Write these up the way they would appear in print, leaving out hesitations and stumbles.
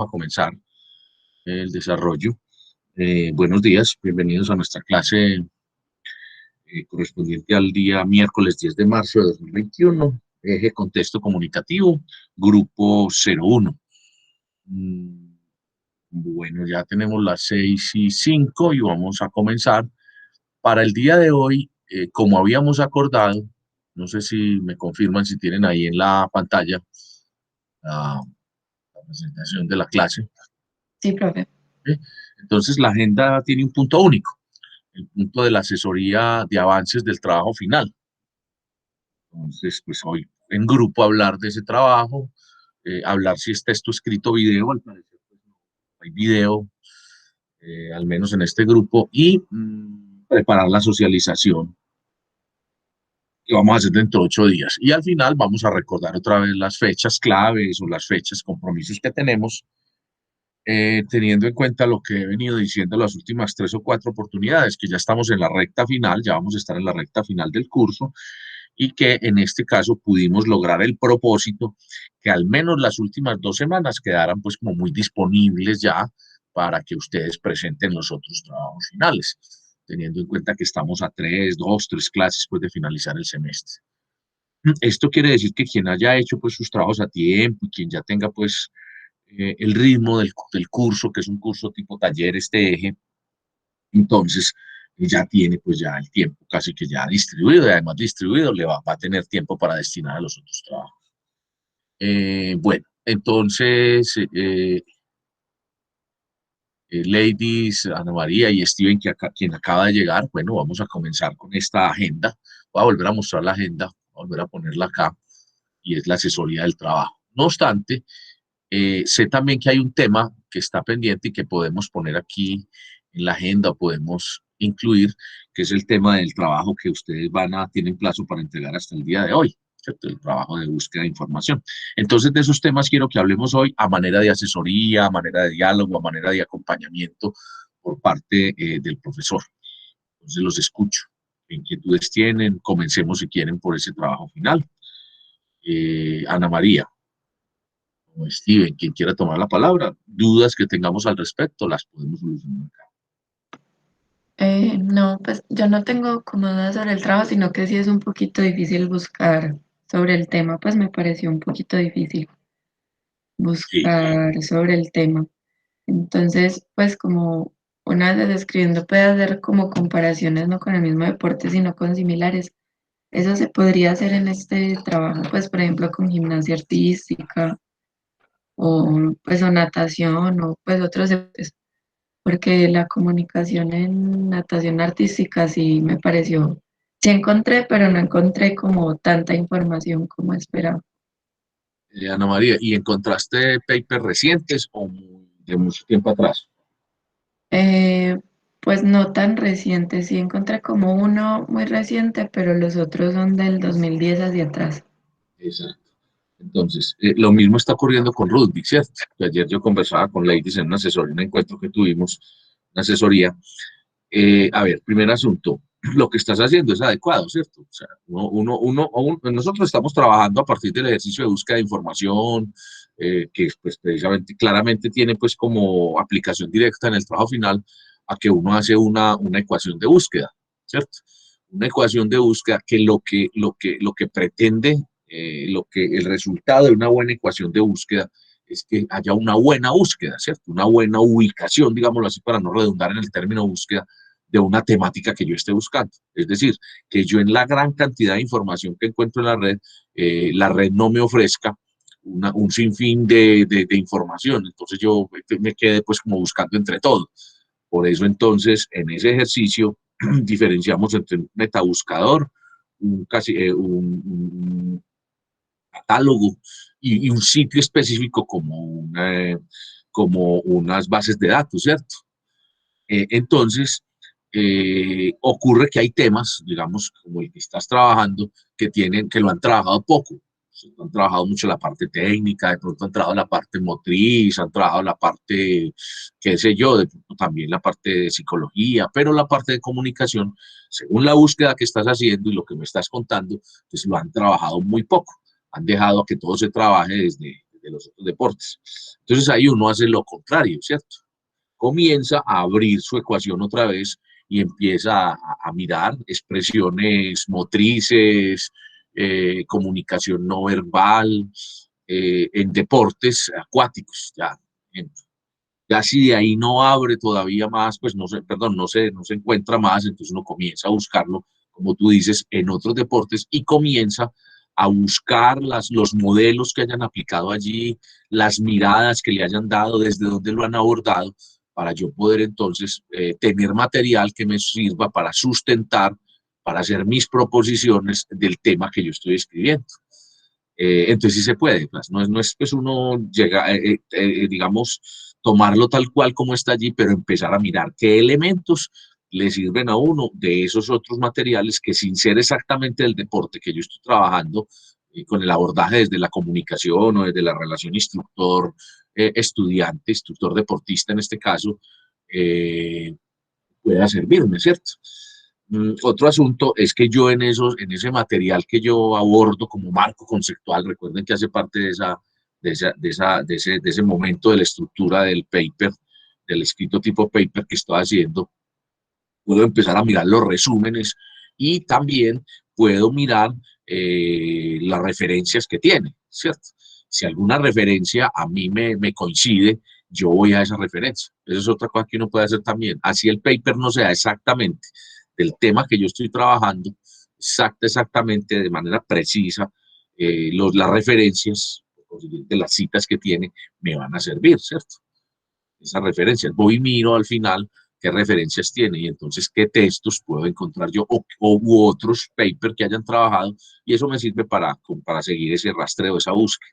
a comenzar el desarrollo. Buenos días, bienvenidos a nuestra clase correspondiente al día miércoles 10 de marzo de 2021, eje contexto comunicativo, grupo 01. Bueno, ya tenemos las 6:05 y vamos a comenzar. Para el día de hoy, como habíamos acordado, no sé si me confirman si tienen ahí en la pantalla la presentación de la clase. Sí, profe. ¿Sí? Entonces, la agenda tiene un punto único, el punto de la asesoría de avances del trabajo final. Entonces, pues hoy en grupo hablar de ese trabajo, hablar si es texto escrito video, al parecer pues, no hay video, al menos en este grupo, y preparar la socialización que vamos a hacer dentro de 8 días. Y al final vamos a recordar otra vez las fechas claves o las fechas, compromisos que tenemos, teniendo en cuenta lo que he venido diciendo las últimas 3 o 4 oportunidades, que ya estamos en la recta final, ya vamos a estar en la recta final del curso, y que en este caso pudimos lograr el propósito que al menos las últimas 2 semanas quedaran pues como muy disponibles ya para que ustedes presenten los otros trabajos finales, teniendo en cuenta que estamos a 3 clases pues de finalizar el semestre. Esto quiere decir que quien haya hecho pues sus trabajos a tiempo y quien ya tenga pues el ritmo del curso, que es un curso tipo taller, este eje, entonces ya tiene pues ya el tiempo casi que ya distribuido, y además distribuido va a tener tiempo para destinar a los otros trabajos. Bueno, entonces, ladies, Ana María y Steven, quien acaba de llegar, bueno, vamos a comenzar con esta agenda. Voy a volver a mostrar la agenda, voy a volver a ponerla acá, y es la asesoría del trabajo. No obstante, sé también que hay un tema que está pendiente y que podemos poner aquí en la agenda, podemos incluir, que es el tema del trabajo que ustedes tienen plazo para entregar hasta el día de hoy, ¿cierto? El trabajo de búsqueda de información. Entonces, de esos temas quiero que hablemos hoy a manera de asesoría, a manera de diálogo, a manera de acompañamiento por parte del profesor. Entonces, los escucho. ¿Qué inquietudes tienen? Comencemos, si quieren, por ese trabajo final. Ana María o Steven, quien quiera tomar la palabra, dudas que tengamos al respecto, las podemos solucionar acá. No, pues yo no tengo como dudas sobre el trabajo, sino que sí es un poquito difícil buscar sobre el tema, pues me pareció un poquito difícil Sí, buscar sobre el tema. Entonces, pues como una vez escribiendo puede hacer como comparaciones no con el mismo deporte, sino con similares. Eso se podría hacer en este trabajo, pues por ejemplo con gimnasia artística o pues o natación o pues otros deportes. Porque la comunicación en natación artística sí me pareció, sí encontré, pero no encontré como tanta información como esperaba. Ana María, ¿y encontraste papers recientes o de mucho tiempo atrás? Eh, pues no tan reciente, sí encontré como uno muy reciente, pero los otros son del 2010 hacia atrás. Exacto. Entonces, lo mismo está ocurriendo con Rugby, ¿cierto? Que ayer yo conversaba con Ladies en una asesoría, un encuentro que tuvimos, una asesoría. A ver, primer asunto, lo que estás haciendo es adecuado, ¿cierto? O sea, nosotros estamos trabajando a partir del ejercicio de búsqueda de información, que pues precisamente, claramente tiene pues como aplicación directa en el trabajo final a que uno hace una ecuación de búsqueda, ¿cierto? Una ecuación de búsqueda que lo que pretende, el resultado de una buena ecuación de búsqueda es que haya una buena búsqueda, ¿cierto? Una buena ubicación, digámoslo así, para no redundar en el término búsqueda, de una temática que yo esté buscando. Es decir, que yo en la gran cantidad de información que encuentro en la red no me ofrezca un sinfín de información. Entonces yo me quedé pues como buscando entre todo. Por eso entonces en ese ejercicio diferenciamos entre un metabuscador, un catálogo y un sitio específico como unas bases de datos, ¿cierto? Entonces, ocurre que hay temas, digamos, como el que estás trabajando, que lo han trabajado poco. Han trabajado mucho la parte técnica, de pronto han trabajado la parte motriz, han trabajado la parte, qué sé yo, de pronto también la parte de psicología, pero la parte de comunicación, según la búsqueda que estás haciendo y lo que me estás contando, pues lo han trabajado muy poco. Han dejado que todo se trabaje desde de los otros deportes. Entonces ahí uno hace lo contrario, ¿cierto? Comienza a abrir su ecuación otra vez y empieza a mirar expresiones motrices, comunicación no verbal, en deportes acuáticos, ya. Ya si de ahí no abre todavía más, pues no se, perdón, no se encuentra más, entonces uno comienza a buscarlo, como tú dices, en otros deportes y comienza a buscar los modelos que hayan aplicado allí, las miradas que le hayan dado, desde donde lo han abordado, para yo poder entonces tener material que me sirva para sustentar, para hacer mis proposiciones del tema que yo estoy escribiendo. Entonces sí se puede, pues, no es pues uno llega, digamos, tomarlo tal cual como está allí, pero empezar a mirar qué elementos le sirven a uno de esos otros materiales que sin ser exactamente el deporte que yo estoy trabajando, con el abordaje desde la comunicación o desde la relación instructor-estudiante, instructor-deportista en este caso, eh, pueda servirme, ¿cierto? Otro asunto es que yo en ese material que yo abordo como marco conceptual, recuerden que hace parte de ese momento de la estructura del paper, del escrito tipo paper que estoy haciendo, puedo empezar a mirar los resúmenes y también puedo mirar las referencias que tiene, ¿cierto? Si alguna referencia a mí me coincide, yo voy a esa referencia. Esa es otra cosa que uno puede hacer también. Así el paper no sea exactamente del tema que yo estoy trabajando, exactamente, de manera precisa, las referencias, de las citas que tiene, me van a servir, ¿cierto? Esas referencias. Voy y miro al final qué referencias tiene y entonces qué textos puedo encontrar yo u otros papers que hayan trabajado y eso me sirve para seguir ese rastreo, esa búsqueda,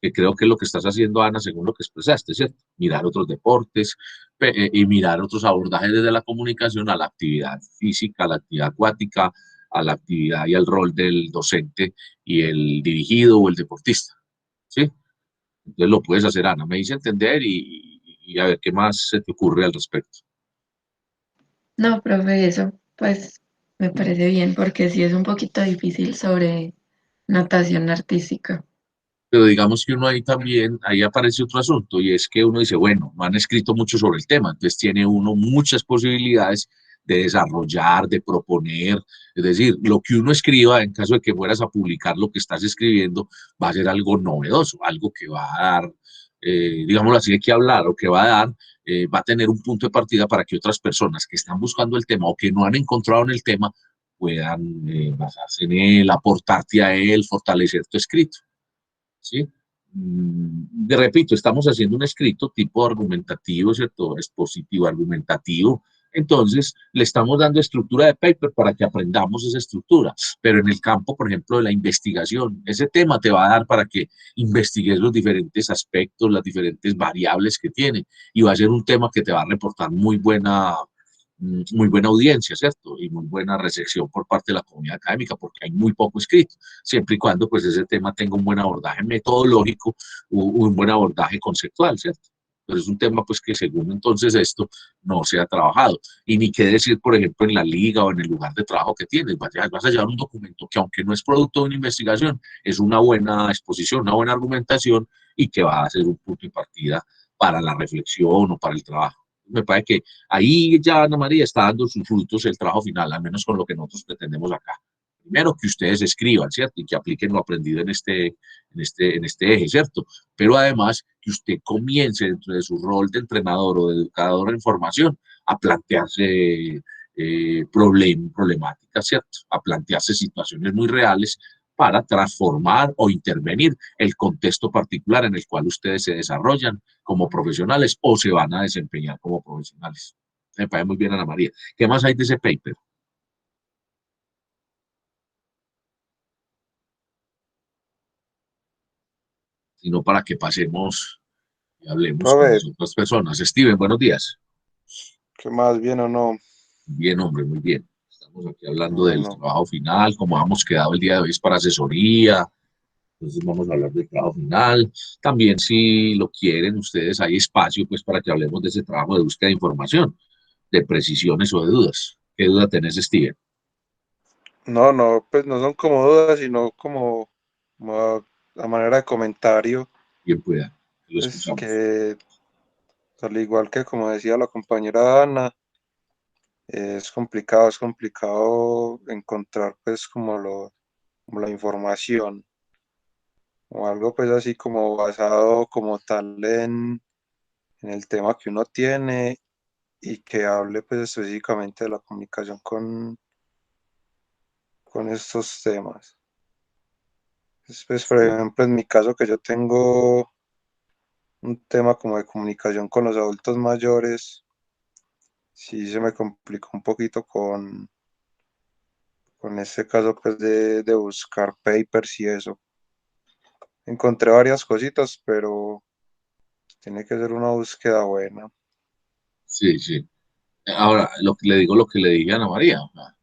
que creo que es lo que estás haciendo, Ana, según lo que expresaste, ¿cierto? Mirar otros deportes y mirar otros abordajes desde la comunicación a la actividad física, a la actividad acuática, a la actividad y al rol del docente y el dirigido o el deportista, ¿sí? Entonces lo puedes hacer, Ana, me dice entender y a ver qué más se te ocurre al respecto. No, profe, eso pues me parece bien porque sí es un poquito difícil sobre natación artística. Pero digamos que uno ahí también, ahí aparece otro asunto y es que uno dice, bueno, no han escrito mucho sobre el tema, entonces tiene uno muchas posibilidades de desarrollar, de proponer, es decir, lo que uno escriba, en caso de que fueras a publicar lo que estás escribiendo, va a ser algo novedoso, algo que va a dar, digámoslo así, hay que hablar o que va a dar, va a tener un punto de partida para que otras personas que están buscando el tema o que no han encontrado en el tema puedan basarse en él, aportarte a él, fortalecer tu escrito. ¿Sí? Repito, estamos haciendo un escrito tipo argumentativo, ¿cierto? Expositivo, argumentativo. Entonces, le estamos dando estructura de paper para que aprendamos esa estructura. Pero en el campo, por ejemplo, de la investigación, ese tema te va a dar para que investigues los diferentes aspectos, las diferentes variables que tiene. Y va a ser un tema que te va a reportar muy buena audiencia, ¿cierto? Y muy buena recepción por parte de la comunidad académica, porque hay muy poco escrito, siempre y cuando pues ese tema tenga un buen abordaje metodológico, un buen abordaje conceptual, ¿cierto? Pero es un tema pues que según entonces esto no se ha trabajado. Y ni qué decir, por ejemplo, en la liga o en el lugar de trabajo que tienes. Vas a llevar un documento que aunque no es producto de una investigación, es una buena exposición, una buena argumentación y que va a ser un punto de partida para la reflexión o para el trabajo. Me parece que ahí ya Ana María está dando sus frutos el trabajo final, al menos con lo que nosotros pretendemos acá. Primero, que ustedes escriban, ¿cierto? Y que apliquen lo aprendido en este eje, ¿cierto? Pero además, que usted comience dentro de su rol de entrenador o de educador en formación a plantearse problemáticas, ¿cierto? A plantearse situaciones muy reales para transformar o intervenir el contexto particular en el cual ustedes se desarrollan como profesionales o se van a desempeñar como profesionales. Me parece muy bien, Ana María. ¿Qué más hay de ese paper? Sino para que pasemos y hablemos con Profe, las otras personas. Steven, buenos días. ¿qué más bien o no? Bien, hombre, muy bien. Estamos aquí hablando del Bueno, trabajo final, como hemos quedado el día de hoy es para asesoría, entonces vamos a hablar del trabajo final. También si lo quieren ustedes, hay espacio pues para que hablemos de ese trabajo de búsqueda de información, de precisiones o de dudas. ¿Qué duda tenés, Steven? no, no, pues no son como dudas, sino como a manera de comentario. Bien pueda, lo Es escuchamos. que, al igual que como decía la compañera Ana, es complicado encontrar pues como la información o algo pues así como basado como tal en el tema que uno tiene y que hable pues específicamente de la comunicación con estos temas. Pues, por ejemplo, en mi caso que yo tengo un tema como de comunicación con los adultos mayores, sí se me complicó un poquito con este caso pues de buscar papers y eso. Encontré varias cositas, pero tiene que ser una búsqueda buena. Sí, sí. Ahora, lo que le digo, lo que le dije a Ana María, o sea,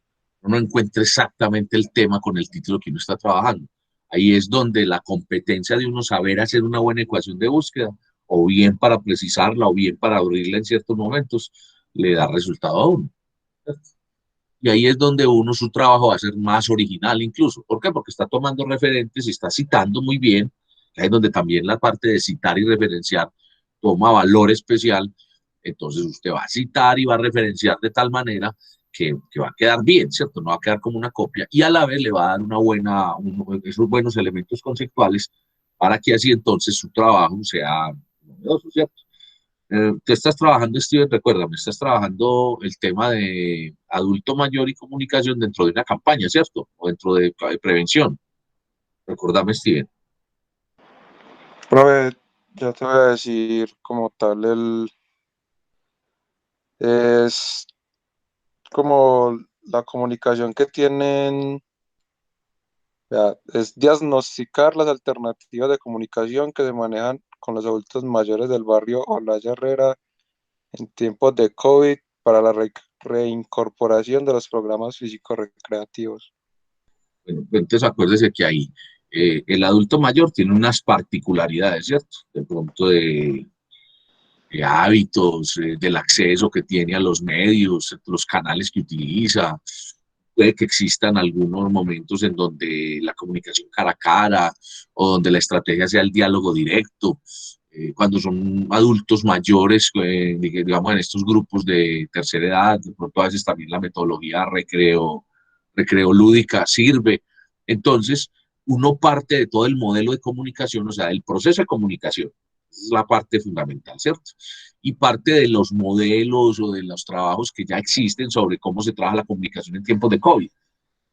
uno encuentra exactamente el tema con el título que uno está trabajando. Ahí es donde la competencia de uno saber hacer una buena ecuación de búsqueda, o bien para precisarla, o bien para abrirla en ciertos momentos, le da resultado a uno. Y ahí es donde uno su trabajo va a ser más original incluso. ¿Por qué? Porque está tomando referentes y está citando muy bien. Ahí es donde también la parte de citar y referenciar toma valor especial. Entonces usted va a citar y va a referenciar de tal manera que va a quedar bien, ¿cierto? No va a quedar como una copia y a la vez le va a dar esos buenos elementos conceptuales para que así entonces su trabajo sea novedoso, ¿cierto? Tú estás trabajando, Steven, recuérdame, estás trabajando el tema de adulto mayor y comunicación dentro de una campaña, ¿cierto? O dentro de prevención. Recordame, Steven. Profe, ya te voy a decir como tal es como la comunicación que tienen, vea, es diagnosticar las alternativas de comunicación que se manejan con los adultos mayores del barrio Olaya Herrera en tiempos de COVID para la reincorporación de los programas físico-recreativos. Bueno, entonces acuérdese que ahí el adulto mayor tiene unas particularidades, ¿cierto? De pronto de hábitos, del acceso que tiene a los medios, los canales que utiliza. Puede que existan algunos momentos en donde la comunicación cara a cara o donde la estrategia sea el diálogo directo. Cuando son adultos mayores, digamos en estos grupos de tercera edad, de pronto a veces también la metodología recreo lúdica sirve. Entonces, uno parte de todo el modelo de comunicación, o sea, del proceso de comunicación. Esa es la parte fundamental, ¿cierto? Y parte de los modelos o de los trabajos que ya existen sobre cómo se trabaja la comunicación en tiempos de COVID,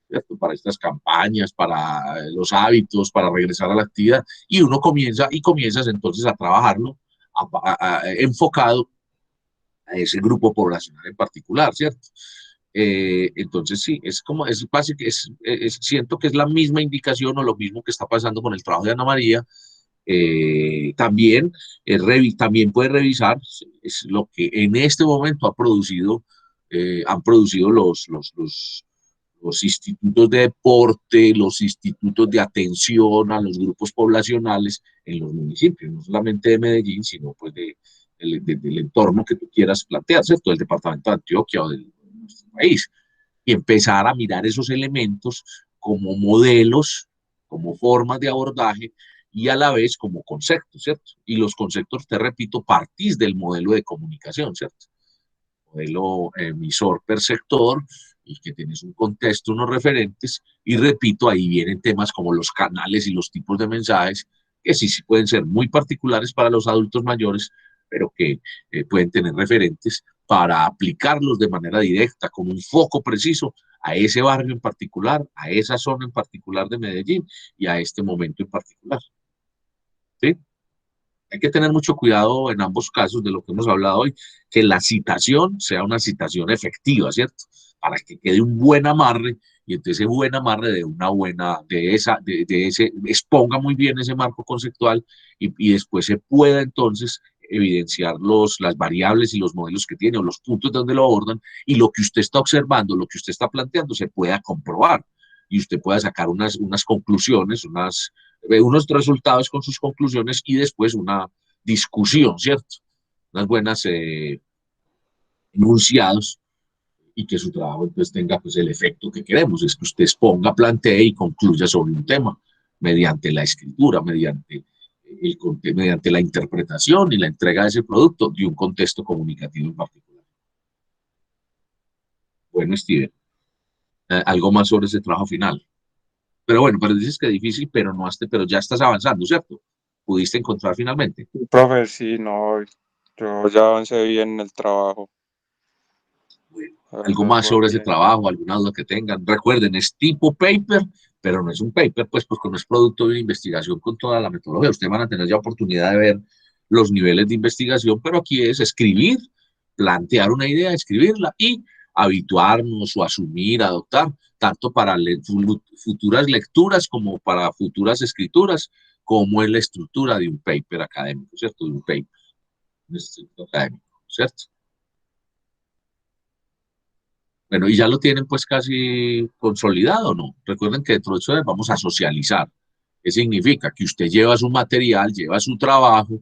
¿cierto? Para estas campañas, para los hábitos, para regresar a la actividad. Y uno comienzas entonces a trabajarlo enfocado a ese grupo poblacional en particular, ¿cierto? Entonces sí, es como, es básico, siento que es la misma indicación o lo mismo que está pasando con el trabajo de Ana María. También, también puede revisar es lo que en este momento han producido los institutos de deporte, los institutos de atención a los grupos poblacionales en los municipios, no solamente de Medellín, sino pues del entorno que tú quieras plantear, ¿cierto? Del departamento de Antioquia o de nuestro país. Y empezar a mirar esos elementos como modelos, como formas de abordaje y a la vez como conceptos, ¿cierto? Y los conceptos, te repito, partís del modelo de comunicación, ¿cierto? Modelo emisor perceptor y que tienes un contexto, unos referentes y repito, ahí vienen temas como los canales y los tipos de mensajes que sí pueden ser muy particulares para los adultos mayores, pero que pueden tener referentes para aplicarlos de manera directa, con un foco preciso a ese barrio en particular, a esa zona en particular de Medellín y a este momento en particular. ¿Sí? Hay que tener mucho cuidado en ambos casos de lo que hemos hablado hoy, que la citación sea una citación efectiva, ¿cierto? Para que quede un buen amarre y entonces ese buen amarre de una buena, de ese, exponga muy bien ese marco conceptual y después se pueda entonces evidenciar las variables y los modelos que tiene o los puntos donde lo abordan y lo que usted está observando, lo que usted está planteando se pueda comprobar y usted pueda sacar unas conclusiones, unos resultados con sus conclusiones y después una discusión, ¿cierto? Unas buenas enunciados y que su trabajo entonces tenga pues el efecto que queremos, es que usted exponga, plantee y concluya sobre un tema mediante la escritura, mediante mediante la interpretación y la entrega de ese producto de un contexto comunicativo en particular. Bueno, Steven, algo más sobre ese trabajo final. Pero bueno, pero dices que es difícil, pero ya estás avanzando, ¿cierto? Pudiste encontrar finalmente. Profe, sí, no, yo ya avancé bien en el trabajo. Bueno, La algo verdad, más voy sobre ese bien. trabajo, alguna duda que tengan. Recuerden, es tipo paper, pero no es un paper, pues porque no es producto de una investigación con toda la metodología. Ustedes van a tener ya oportunidad de ver los niveles de investigación, pero aquí es escribir, plantear una idea, escribirla y habituarnos o asumir, adoptar, tanto para futuras lecturas como para futuras escrituras, como es la estructura de un paper académico, ¿cierto? De un paper, un escrito académico, ¿cierto? Bueno, y ya lo tienen pues casi consolidado, ¿no? Recuerden que dentro de eso vamos a socializar. ¿Qué significa? Que usted lleva su material, lleva su trabajo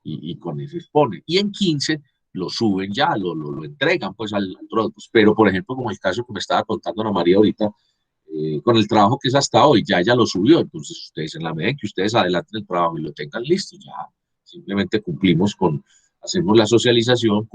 y con eso expone. Y en 15 lo suben ya, lo entregan pues al Dropbox. Pero, por ejemplo, como el caso que me estaba contando Ana María ahorita, con el trabajo que es hasta hoy, ya ella lo subió. Entonces, ustedes, en la medida en que ustedes adelanten el trabajo y lo tengan listo, ya simplemente cumplimos hacemos la socialización,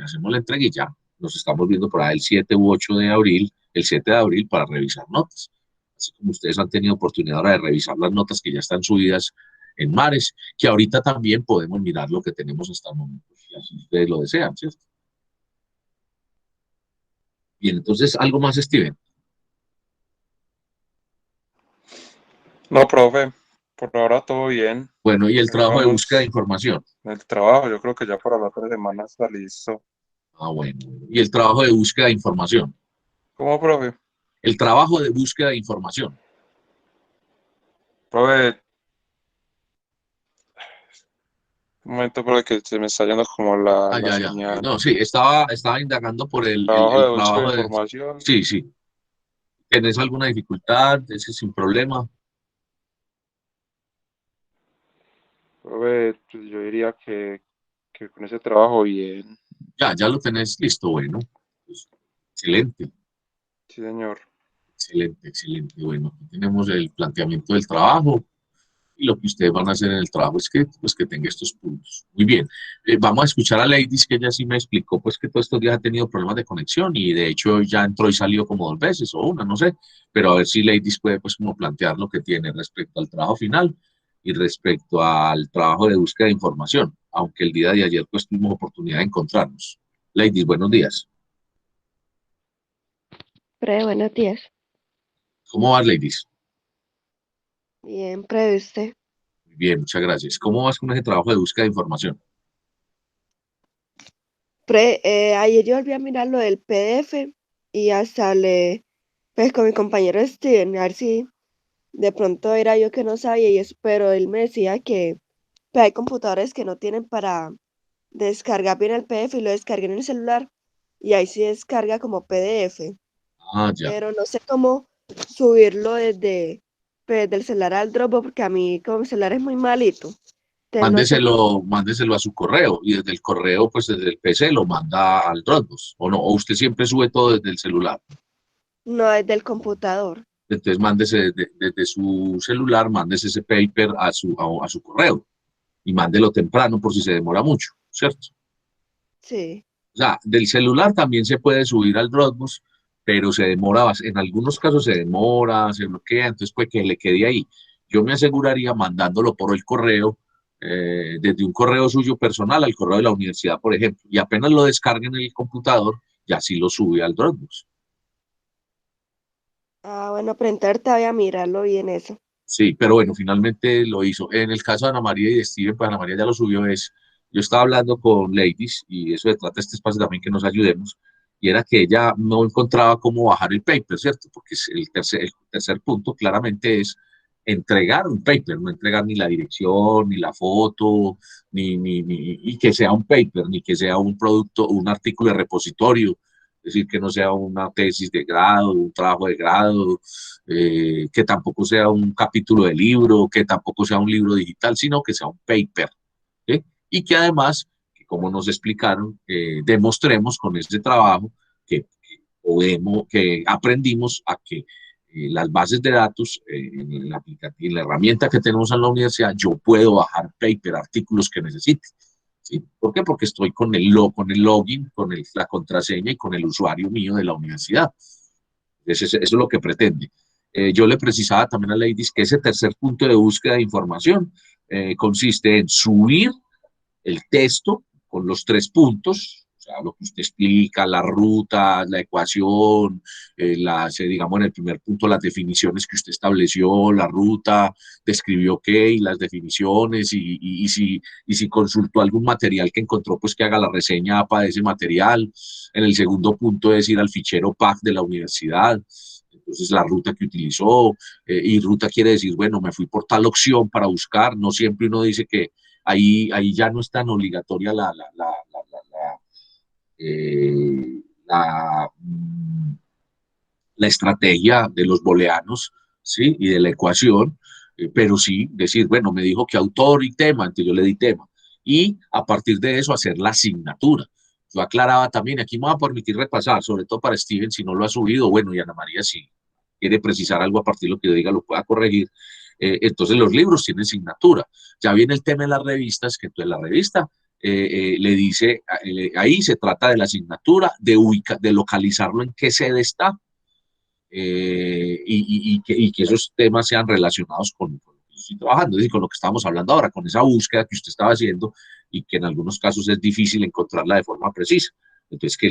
hacemos la entrega y ya nos estamos viendo por ahí el 7 u 8 de abril, el 7 de abril para revisar notas. Así como ustedes han tenido oportunidad ahora de revisar las notas que ya están subidas en Mares, que ahorita también podemos mirar lo que tenemos hasta el momento, si así ustedes lo desean, ¿cierto? Bien, entonces, ¿algo más, Steven? No, profe, por ahora todo bien. Bueno, y el Ahí trabajo de búsqueda de vamos información. en el trabajo, yo creo que ya para la otra semana está listo. Ah, bueno. Y el trabajo de búsqueda de información. ¿Cómo, profe? El trabajo de búsqueda de información. Profe, un momento, profe, que se me está yendo como Ah, la ya, ya. señal. No, sí, estaba indagando por Trabajo de el búsqueda de trabajo de... información. Sí, sí. ¿Tenés alguna dificultad? Ese sin problema. Profe, pues yo diría que con ese trabajo bien. Ya lo tenés listo, bueno. Pues, excelente, Sí, señor. excelente, excelente. Bueno, aquí tenemos el planteamiento del trabajo y lo que ustedes van a hacer en el trabajo es que, pues, que tenga estos puntos. Muy bien. Vamos a escuchar a Ladies, que ella sí me explicó, pues, que todos estos días ha tenido problemas de conexión y de hecho ya entró y salió como 2 veces o una, no sé. Pero a ver si Ladies puede, pues, como plantear lo que tiene respecto al trabajo final y respecto al trabajo de búsqueda de información, aunque el día de ayer, pues, tuvimos oportunidad de encontrarnos. Ladies, buenos días. Buenos días. ¿Cómo vas, Ladies? Bien, usted. Muy bien, muchas gracias. ¿Cómo vas con ese trabajo de búsqueda de información? Ayer yo volví a mirar lo del PDF y hasta pues con mi compañero Steven, a ver si de pronto era yo que no sabía y eso, pero él me decía que pues, hay computadores que no tienen para descargar bien el PDF y lo descargué en el celular y ahí sí descarga como PDF, Ah, ya. pero no sé cómo subirlo pues, del celular al Dropbox porque a mí como mi celular es muy malito. Entonces no sé cómo. Mándeselo a su correo y desde el correo, pues desde el PC lo manda al Dropbox, o no, o usted siempre sube todo desde el celular. No es del computador. Entonces mándese desde su celular, mándese ese paper a su correo y mándelo temprano por si se demora mucho, ¿cierto? Sí. O sea, del celular también se puede subir al Dropbox, pero se demora, en algunos casos se demora, se bloquea, entonces pues que le quede ahí. Yo me aseguraría mandándolo por el correo, desde un correo suyo personal al correo de la universidad, por ejemplo, y apenas lo descarguen en el computador, ya sí lo sube al Dropbox. Ah, bueno, pero entonces te voy a mirarlo bien eso. Sí, pero bueno, finalmente lo hizo. En el caso de Ana María y de Steven, pues Ana María ya lo subió, yo estaba hablando con Ladies y eso se trata este espacio también que nos ayudemos, y era que ella no encontraba cómo bajar el paper, ¿cierto? Porque el tercer punto claramente es entregar un paper, no entregar ni la dirección, ni la foto, y que sea un paper, ni que sea un producto, un artículo de repositorio, es decir, que no sea una tesis de grado, un trabajo de grado, que tampoco sea un capítulo de libro, que tampoco sea un libro digital, sino que sea un paper. ¿Sí? Y que además, como nos explicaron, demostremos con este trabajo que podemos, que aprendimos a que las bases de datos, en la herramienta que tenemos en la universidad, yo puedo bajar paper, artículos que necesite. ¿Sí? ¿Por qué? Porque estoy con el login, la contraseña y con el usuario mío de la universidad. Eso es lo que pretende. Yo le precisaba también a Ladies que ese tercer punto de búsqueda de información consiste en subir el texto con los 3 puntos, o sea, lo que usted explica, la ruta, la ecuación, digamos en el primer punto las definiciones que usted estableció, la ruta, describió qué y las definiciones, y si consultó algún material que encontró, pues que haga la reseña APA de ese material. En el segundo punto es ir al fichero PAC de la universidad. Entonces, la ruta que utilizó, y ruta quiere decir, bueno, me fui por tal opción para buscar. No siempre uno dice que ahí ya no es tan obligatoria la, la estrategia de los booleanos, ¿sí? Y de la ecuación, pero sí decir, bueno, me dijo que autor y tema, entonces yo le di tema. Y a partir de eso hacer la asignatura. Yo aclaraba también, aquí me voy a permitir repasar, sobre todo para Steven, si no lo ha subido, bueno, y Ana María, si quiere precisar algo a partir de lo que yo diga, lo pueda corregir. Entonces los libros tienen asignatura. Ya viene el tema de las revistas, que entonces la revista le dice, ahí se trata de la asignatura, de localizarlo en qué sede está, y que esos temas sean relacionados con lo que estoy trabajando, es decir, con lo que estamos hablando ahora, con esa búsqueda que usted estaba haciendo y que en algunos casos es difícil encontrarla de forma precisa. Entonces, ¿qué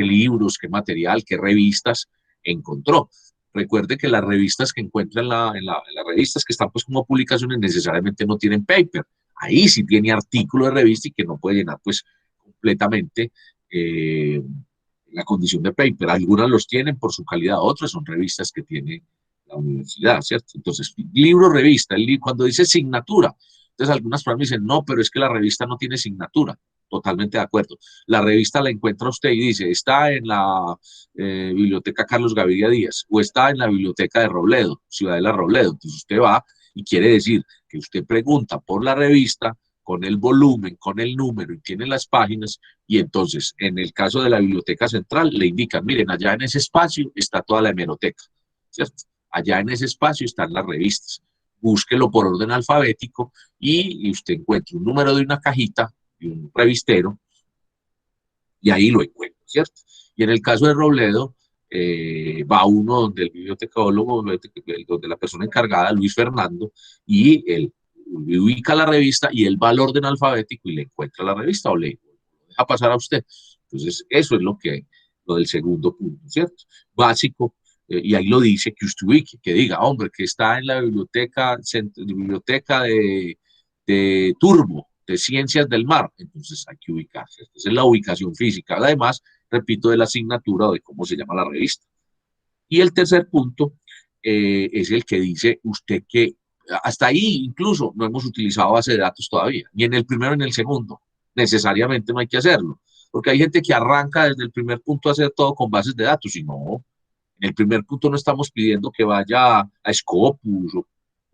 libros, qué material, qué revistas encontró? Recuerde que las revistas que encuentra en las revistas que están pues como publicaciones necesariamente no tienen paper. Ahí sí tiene artículo de revista y que no puede llenar pues completamente la condición de paper. Algunas los tienen por su calidad, otras son revistas que tiene la universidad, ¿cierto? Entonces, libro, revista, cuando dice signatura, entonces algunas personas me dicen, no, pero es que la revista no tiene signatura. Totalmente de acuerdo. La revista la encuentra usted y dice, está en la biblioteca Carlos Gaviria Díaz o está en la biblioteca de Robledo, Ciudadela Robledo. Entonces usted va y quiere decir que usted pregunta por la revista con el volumen, con el número y tiene las páginas, y entonces en el caso de la biblioteca central le indican, miren, allá en ese espacio está toda la hemeroteca, ¿cierto? Allá en ese espacio están las revistas. Búsquelo por orden alfabético y usted encuentra un número de una cajita y un revistero, y ahí lo encuentra, ¿cierto? Y en el caso de Robledo, va uno donde el bibliotecólogo, donde la persona encargada, Luis Fernando, y él ubica la revista y él va al orden alfabético y le encuentra la revista o le deja pasar a usted. Entonces, eso es lo del segundo punto, ¿cierto? Básico, y ahí lo dice, que usted ubique, que diga, hombre, que está en la biblioteca de Turbo, de Ciencias del Mar, entonces hay que ubicarse. Esta es la ubicación física, además, repito, de la asignatura o de cómo se llama la revista. Y el tercer punto es el que dice usted que hasta ahí incluso no hemos utilizado base de datos todavía, ni en el primero ni en el segundo. Necesariamente no hay que hacerlo, porque hay gente que arranca desde el primer punto a hacer todo con bases de datos, y no, en el primer punto no estamos pidiendo que vaya a Scopus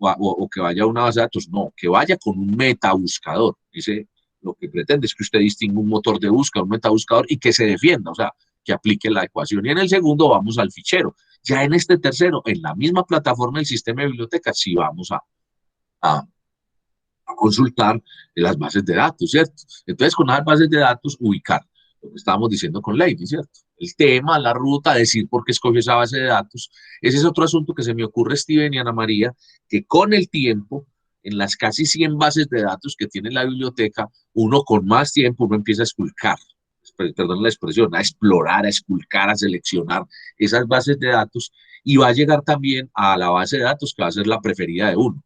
o que vaya a una base de datos, no, que vaya con un metabuscador. Dice, lo que pretende es que usted distinga un motor de búsqueda, un metabuscador, y que se defienda, o sea, que aplique la ecuación. Y en el segundo vamos al fichero. Ya en este tercero, en la misma plataforma del sistema de bibliotecas, sí vamos a consultar las bases de datos, ¿cierto? Entonces, con las bases de datos, ubicar lo que estábamos diciendo con Lady, ¿cierto? El tema, la ruta, decir por qué escogió esa base de datos. Ese es otro asunto que se me ocurre, Steven y Ana María, que con el tiempo, en las casi 100 bases de datos que tiene la biblioteca, uno con más tiempo, uno empieza a esculcar, perdón la expresión, a explorar, a esculcar, a seleccionar esas bases de datos, y va a llegar también a la base de datos que va a ser la preferida de uno.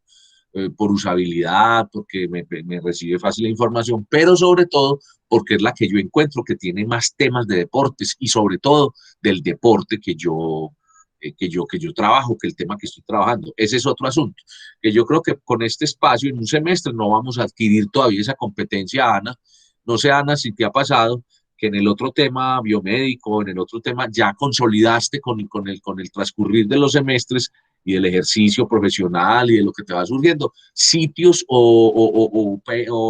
Por usabilidad, porque me recibe fácil la información, pero sobre todo porque es la que yo encuentro que tiene más temas de deportes y sobre todo del deporte que yo trabajo, que el tema que estoy trabajando. Ese es otro asunto, que yo creo que con este espacio en un semestre no vamos a adquirir todavía esa competencia, Ana. No sé, Ana, si te ha pasado que en el otro tema biomédico, en el otro tema, ya consolidaste con el transcurrir de los semestres y del ejercicio profesional y de lo que te va surgiendo, sitios o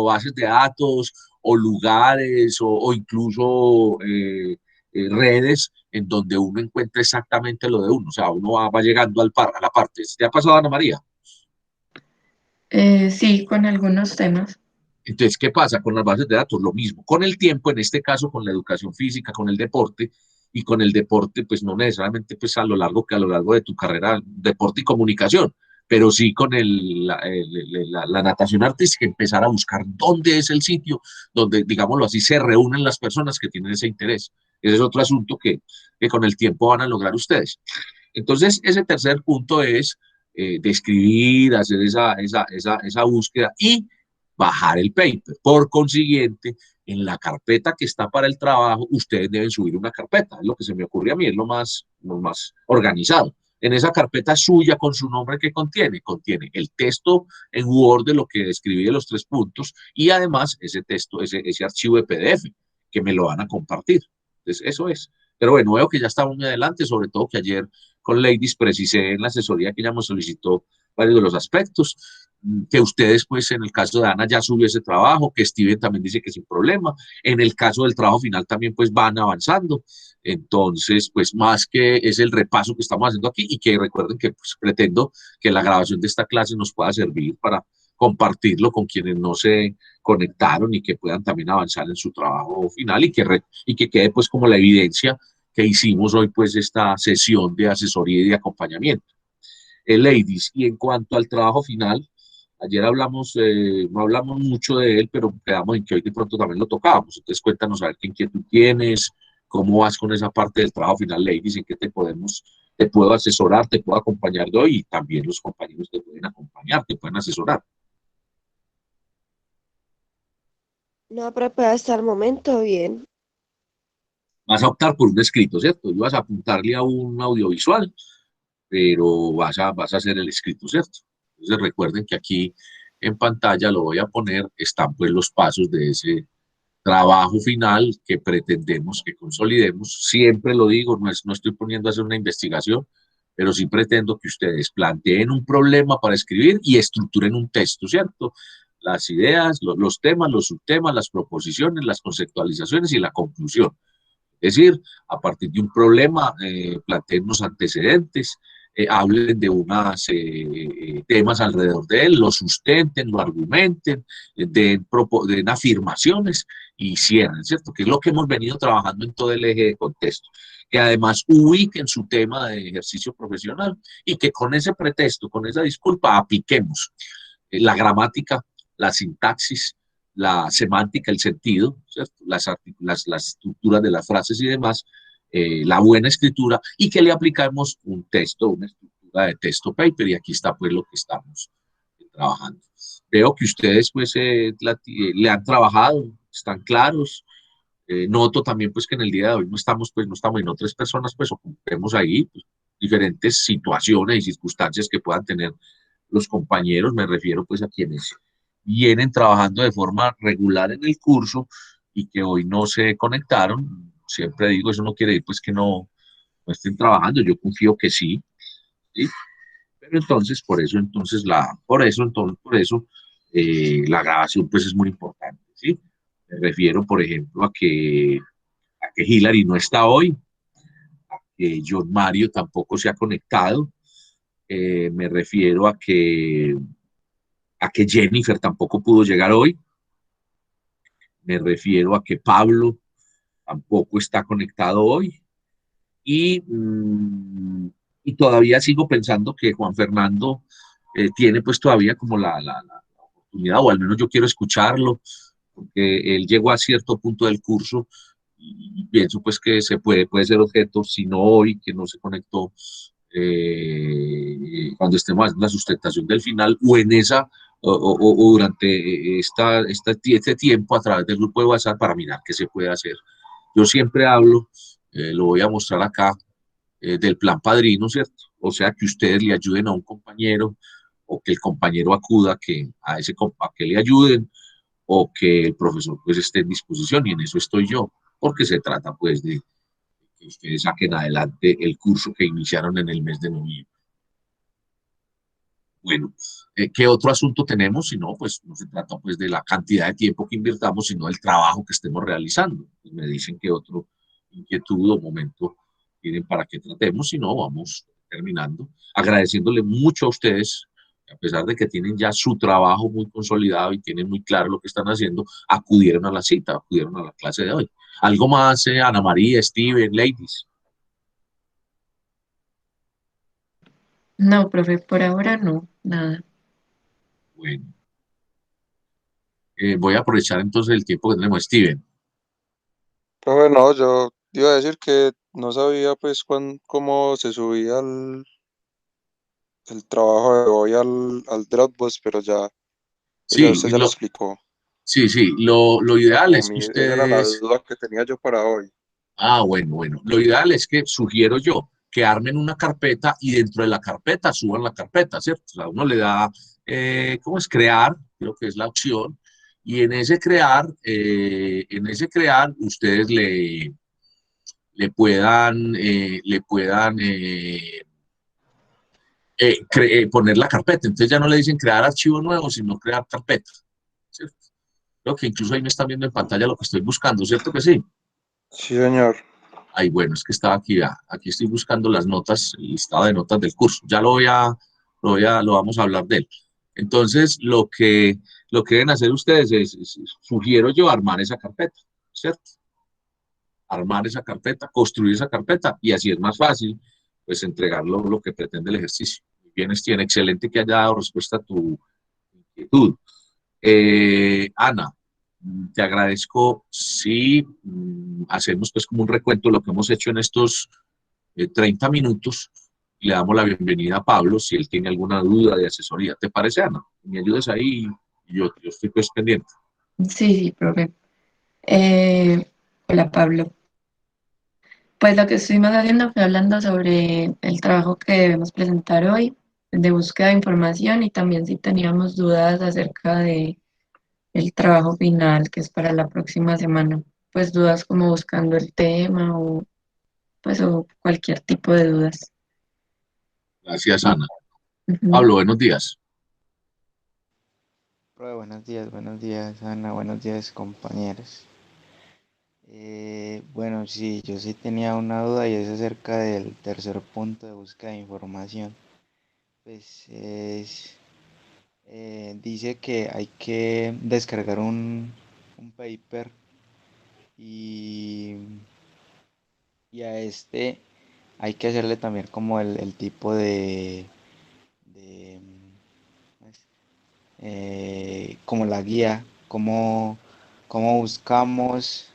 bases de datos o lugares o incluso redes en donde uno encuentra exactamente lo de uno, o sea, uno va llegando a la parte. ¿Te ha pasado, Ana María? Sí, con algunos temas. Entonces, ¿qué pasa con las bases de datos? Lo mismo. Con el tiempo, en este caso, con la educación física, con el deporte, y con el deporte, pues no necesariamente pues a lo largo de tu carrera, deporte y comunicación, pero sí con la natación artística, empezar a buscar dónde es el sitio donde, digámoslo así, se reúnen las personas que tienen ese interés. Ese es otro asunto que con el tiempo van a lograr ustedes. Entonces, ese tercer punto es describir, hacer esa búsqueda y bajar el paper. Por consiguiente, en la carpeta que está para el trabajo, ustedes deben subir una carpeta. Es lo que se me ocurre a mí, es lo más organizado. En esa carpeta suya con su nombre que contiene el texto en Word de lo que escribí de los 3 puntos y además ese texto, ese archivo de PDF que me lo van a compartir. Entonces, eso es. Pero bueno, veo que ya estamos muy adelante, sobre todo que ayer con Ladies precisé en la asesoría que ella me solicitó varios de los aspectos, que ustedes, pues, en el caso de Ana ya subió ese trabajo, que Steven también dice que sin problema, en el caso del trabajo final también, pues, van avanzando, entonces, pues, más que es el repaso que estamos haciendo aquí, y que recuerden que, pues, pretendo que la grabación de esta clase nos pueda servir para compartirlo con quienes no se conectaron y que puedan también avanzar en su trabajo final y que quede, pues, como la evidencia que hicimos hoy, pues, esta sesión de asesoría y de acompañamiento. Ladies, y en cuanto al trabajo final, ayer hablamos, no hablamos mucho de él, pero quedamos en que hoy de pronto también lo tocábamos. Entonces cuéntanos a ver qué inquietud tienes, cómo vas con esa parte del trabajo final, Ladies, en qué te puedo asesorar, te puedo acompañar de hoy y también los compañeros te pueden acompañar, te pueden asesorar. No, pero pues hasta el momento bien. Vas a optar por un escrito, ¿cierto? Ibas a apuntarle a un audiovisual, pero vas a hacer el escrito, ¿cierto? Entonces recuerden que aquí en pantalla lo voy a poner, están pues los pasos de ese trabajo final que pretendemos que consolidemos. Siempre lo digo, no estoy poniendo a hacer una investigación, pero sí pretendo que ustedes planteen un problema para escribir y estructuren un texto, ¿cierto? Las ideas, los temas, los subtemas, las proposiciones, las conceptualizaciones y la conclusión. Es decir, a partir de un problema, planteen unos antecedentes, hablen de unos temas alrededor de él, lo sustenten, lo argumenten, den afirmaciones y cierren, ¿cierto? Que es lo que hemos venido trabajando en todo el eje de contexto. Que además ubiquen su tema de ejercicio profesional y que con ese pretexto, con esa disculpa, apliquemos la gramática, la sintaxis, la semántica, el sentido, las estructuras de las frases y demás, la buena escritura, y que le aplicamos un texto, una estructura de texto paper, y aquí está pues lo que estamos trabajando. Veo que ustedes pues le han trabajado, están claros. Noto también pues que en el día de hoy no estamos en otras personas, pues ocupemos ahí pues, diferentes situaciones y circunstancias que puedan tener los compañeros, me refiero pues a quienes vienen trabajando de forma regular en el curso y que hoy no se conectaron. Siempre digo, eso no quiere decir pues que no estén trabajando, yo confío que sí, ¿sí? Pero entonces, por eso, la grabación pues es muy importante, ¿sí? Me refiero, por ejemplo, a que Hilary no está hoy, a que John Mario tampoco se ha conectado, me refiero a que Jennifer tampoco pudo llegar hoy, me refiero a que Pablo tampoco está conectado hoy y, y todavía sigo pensando que Juan Fernando tiene pues todavía como la oportunidad, o al menos yo quiero escucharlo, porque él llegó a cierto punto del curso y pienso pues que puede ser objeto, si no hoy, que no se conectó, cuando estemos haciendo la sustentación del final o en esa o durante este tiempo a través del grupo de WhatsApp para mirar qué se puede hacer. Yo siempre hablo, lo voy a mostrar acá, del plan padrino, ¿cierto? O sea, que ustedes le ayuden a un compañero o que el compañero acuda a que le ayuden o que el profesor pues esté en disposición y en eso estoy yo, porque se trata pues de que ustedes saquen adelante el curso que iniciaron en el mes de noviembre. Bueno, ¿qué otro asunto tenemos? Si no, pues no se trata pues de la cantidad de tiempo que invirtamos, sino del trabajo que estemos realizando. Pues me dicen que otro inquietud o momento tienen para que tratemos, si no, vamos terminando. Agradeciéndole mucho a ustedes, a pesar de que tienen ya su trabajo muy consolidado y tienen muy claro lo que están haciendo, acudieron a la cita, acudieron a la clase de hoy. ¿Algo más, Ana María, Steven, ladies? No, profe, por ahora no, nada. Bueno, voy a aprovechar entonces el tiempo que tenemos. Steven, Pero no, yo iba a decir que no sabía pues cómo se subía el trabajo de hoy al Dropbox, pero pues ya sí, usted ya lo explicó. sí, lo ideal A es que mí, esa era la ustedes, duda que tenía yo para hoy. bueno, lo ideal es que sugiero yo que armen una carpeta y dentro de la carpeta suban la carpeta, ¿cierto? O sea, uno le da, ¿cómo es? Crear, creo que es la opción, y en ese crear, ustedes le puedan poner la carpeta. Entonces ya no le dicen crear archivo nuevo, sino crear carpeta, ¿cierto? Creo que incluso ahí me están viendo en pantalla lo que estoy buscando, ¿cierto que sí? Sí, señor. Ay, bueno, es que estaba aquí, aquí estoy buscando las notas, el listado de notas del curso. Ya lo vamos a hablar de él. Entonces, lo que deben hacer ustedes sugiero yo armar esa carpeta, ¿cierto? Armar esa carpeta, construir esa carpeta, y así es más fácil, pues, entregarlo lo que pretende el ejercicio. Bien, tiene excelente que haya dado respuesta a tu inquietud. Ana, te agradezco si hacemos pues como un recuento de lo que hemos hecho en estos 30 minutos y le damos la bienvenida a Pablo si él tiene alguna duda de asesoría. ¿Te parece, Ana? Me ayudes ahí y yo estoy pues pendiente. Sí, sí, profe. Hola, Pablo. Pues lo que estuvimos haciendo fue hablando sobre el trabajo que debemos presentar hoy, de búsqueda de información y también si teníamos dudas acerca de el trabajo final que es para la próxima semana. Pues dudas como buscando el tema o pues o cualquier tipo de dudas. Gracias, Ana. Ujú. Pablo, buenos días. Profe, buenos días, Ana, buenos días, compañeros. Bueno, sí, yo sí tenía una duda y es acerca del tercer punto de búsqueda de información. Pues dice que hay que descargar un paper y, y a este hay que hacerle también como el tipo de como la guía, cómo buscamos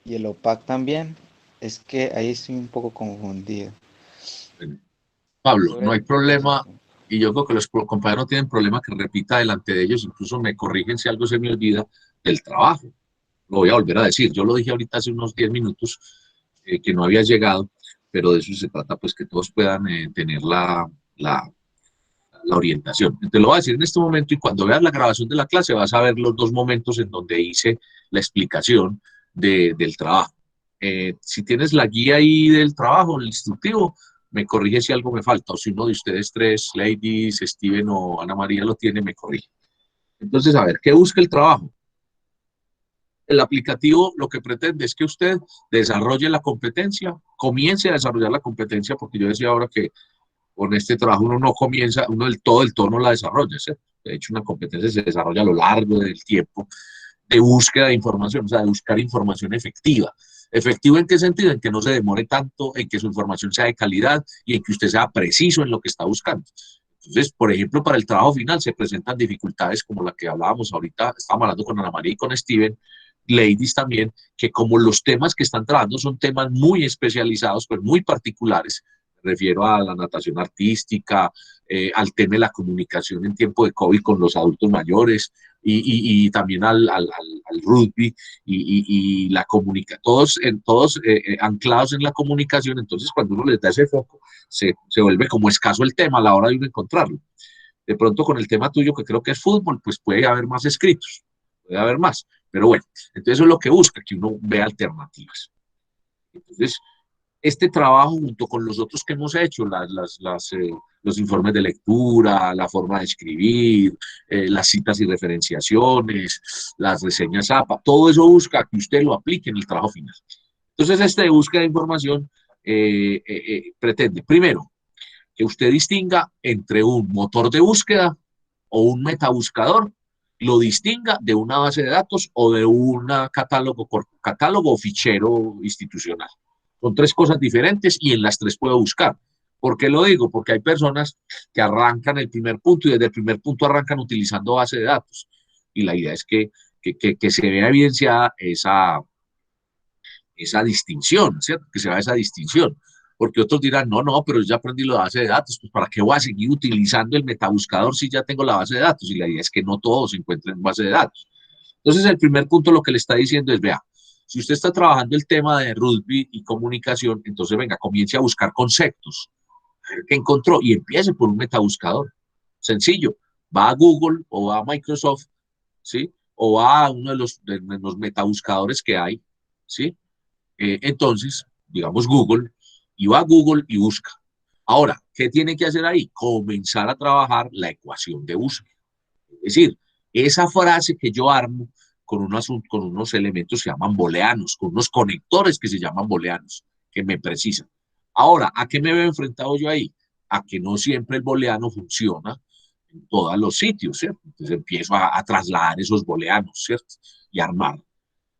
y el OPAC también. Es que ahí estoy un poco confundido. Bueno, Es Pablo, sobre no hay el tercer problema punto. y yo creo que los compañeros no tienen problema que repita delante de ellos, incluso me corrigen si algo se me olvida del trabajo. Lo voy a volver a decir. Yo lo dije ahorita hace unos 10 minutos que no había llegado, pero de eso se trata, pues que todos puedan tener la, la orientación. Te lo voy a decir en este momento y cuando veas la grabación de la clase vas a ver los dos momentos en donde hice la explicación del trabajo. Si tienes la guía ahí del trabajo, el instructivo, me corrige si algo me falta o si uno de ustedes tres, ladies, Steven o Ana María lo tiene, me corrige. Entonces, a ver, ¿qué busca el trabajo? El aplicativo lo que pretende es que usted desarrolle la competencia, comience a desarrollar la competencia, porque yo decía ahora que con este trabajo uno no comienza, uno del todo no la desarrolla, ¿cierto? De hecho, una competencia se desarrolla a lo largo del tiempo de búsqueda de información, o sea, de buscar información efectiva. ¿Efectivo en qué sentido? En que no se demore tanto, en que su información sea de calidad y en que usted sea preciso en lo que está buscando. Entonces, por ejemplo, para el trabajo final se presentan dificultades como la que hablábamos ahorita, estábamos hablando con Ana María y con Steven, ladies también, que como los temas que están trabajando son temas muy especializados, pues muy particulares, me refiero a la natación artística, al tema de la comunicación en tiempo de COVID con los adultos mayores y también al rugby y la comunicación, todos anclados en la comunicación, entonces cuando uno les da ese foco, se vuelve como escaso el tema a la hora de uno encontrarlo. De pronto con el tema tuyo, que creo que es fútbol, pues puede haber más escritos, puede haber más. Pero bueno, entonces eso es lo que busca, que uno vea alternativas. Entonces, este trabajo junto con los otros que hemos hecho, los informes de lectura, la forma de escribir, las citas y referenciaciones, las reseñas APA, todo eso busca que usted lo aplique en el trabajo final. Entonces, este de búsqueda de información pretende, primero, que usted distinga entre un motor de búsqueda o un metabuscador, lo distinga de una base de datos o de un catálogo o fichero institucional. Son tres cosas diferentes y en las tres puedo buscar. ¿Por qué lo digo? Porque hay personas que arrancan el primer punto y desde el primer punto arrancan utilizando base de datos. Y la idea es que se vea evidenciada esa distinción, ¿cierto? Que se vea esa distinción. Porque otros dirán, no, no, pero yo ya aprendí la base de datos, pues ¿para qué voy a seguir utilizando el metabuscador si ya tengo la base de datos? Y la idea es que no todos se encuentren en base de datos. Entonces, el primer punto lo que le está diciendo es, vea, si usted está trabajando el tema de rugby y comunicación, entonces venga, comience a buscar conceptos, a ver qué encontró y empiece por un metabuscador. Sencillo, va a Google o va a Microsoft, ¿sí? O va a uno de los metabuscadores que hay, ¿sí? Entonces, digamos Google, y va a Google y busca. Ahora, ¿qué tiene que hacer ahí? Comenzar a trabajar la ecuación de búsqueda. Es decir, esa frase que yo armo con unos elementos que se llaman booleanos, con unos conectores que se llaman booleanos, que me precisan. Ahora, ¿a qué me veo enfrentado yo ahí? A que no siempre el booleano funciona en todos los sitios, ¿cierto? Entonces empiezo a trasladar esos booleanos, ¿cierto? Y armar.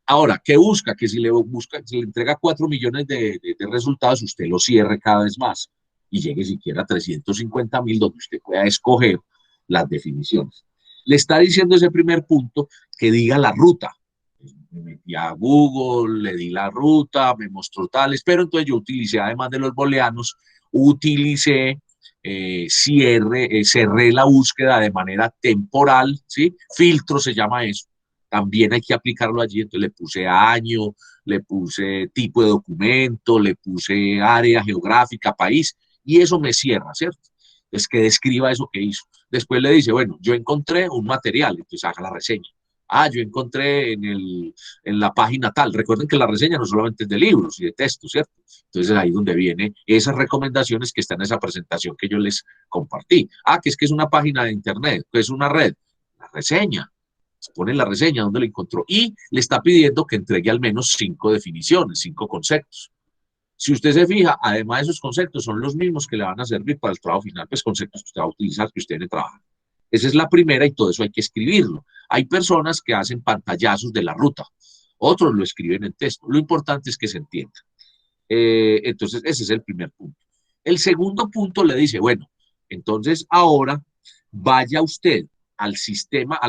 Ahora, ¿qué busca? Que si le entrega 4 millones de resultados, usted lo cierre cada vez más y llegue siquiera a 350.000, donde usted pueda escoger las definiciones. Le está diciendo ese primer punto que diga la ruta. Me metí a Google, le di la ruta, me mostró tales, pero entonces yo utilicé, además de los booleanos, utilicé cerré la búsqueda de manera temporal, ¿sí? Filtro se llama eso. También hay que aplicarlo allí, entonces le puse año, le puse tipo de documento, le puse área geográfica, país, y eso me cierra, ¿cierto? Es que describa eso que hizo. Después le dice, bueno, yo encontré un material, entonces haga la reseña. Ah, yo encontré en la página tal. Recuerden que la reseña no solamente es de libros y de textos, ¿cierto? Entonces ahí es donde vienen esas recomendaciones que están en esa presentación que yo les compartí. Ah, que es una página de internet, que es una red. La reseña. Se pone en la reseña donde lo encontró y le está pidiendo que entregue al menos 5 definiciones, 5 conceptos. Si usted se fija, además de esos conceptos, son los mismos que le van a servir para el trabajo final, pues conceptos que usted va a utilizar, que usted debe trabajar. Esa es la primera y todo eso hay que escribirlo. Hay personas que hacen pantallazos de la ruta, otros lo escriben en texto. Lo importante es que se entienda. Entonces, ese es el primer punto. El segundo punto le dice, bueno, entonces ahora vaya usted al sistema,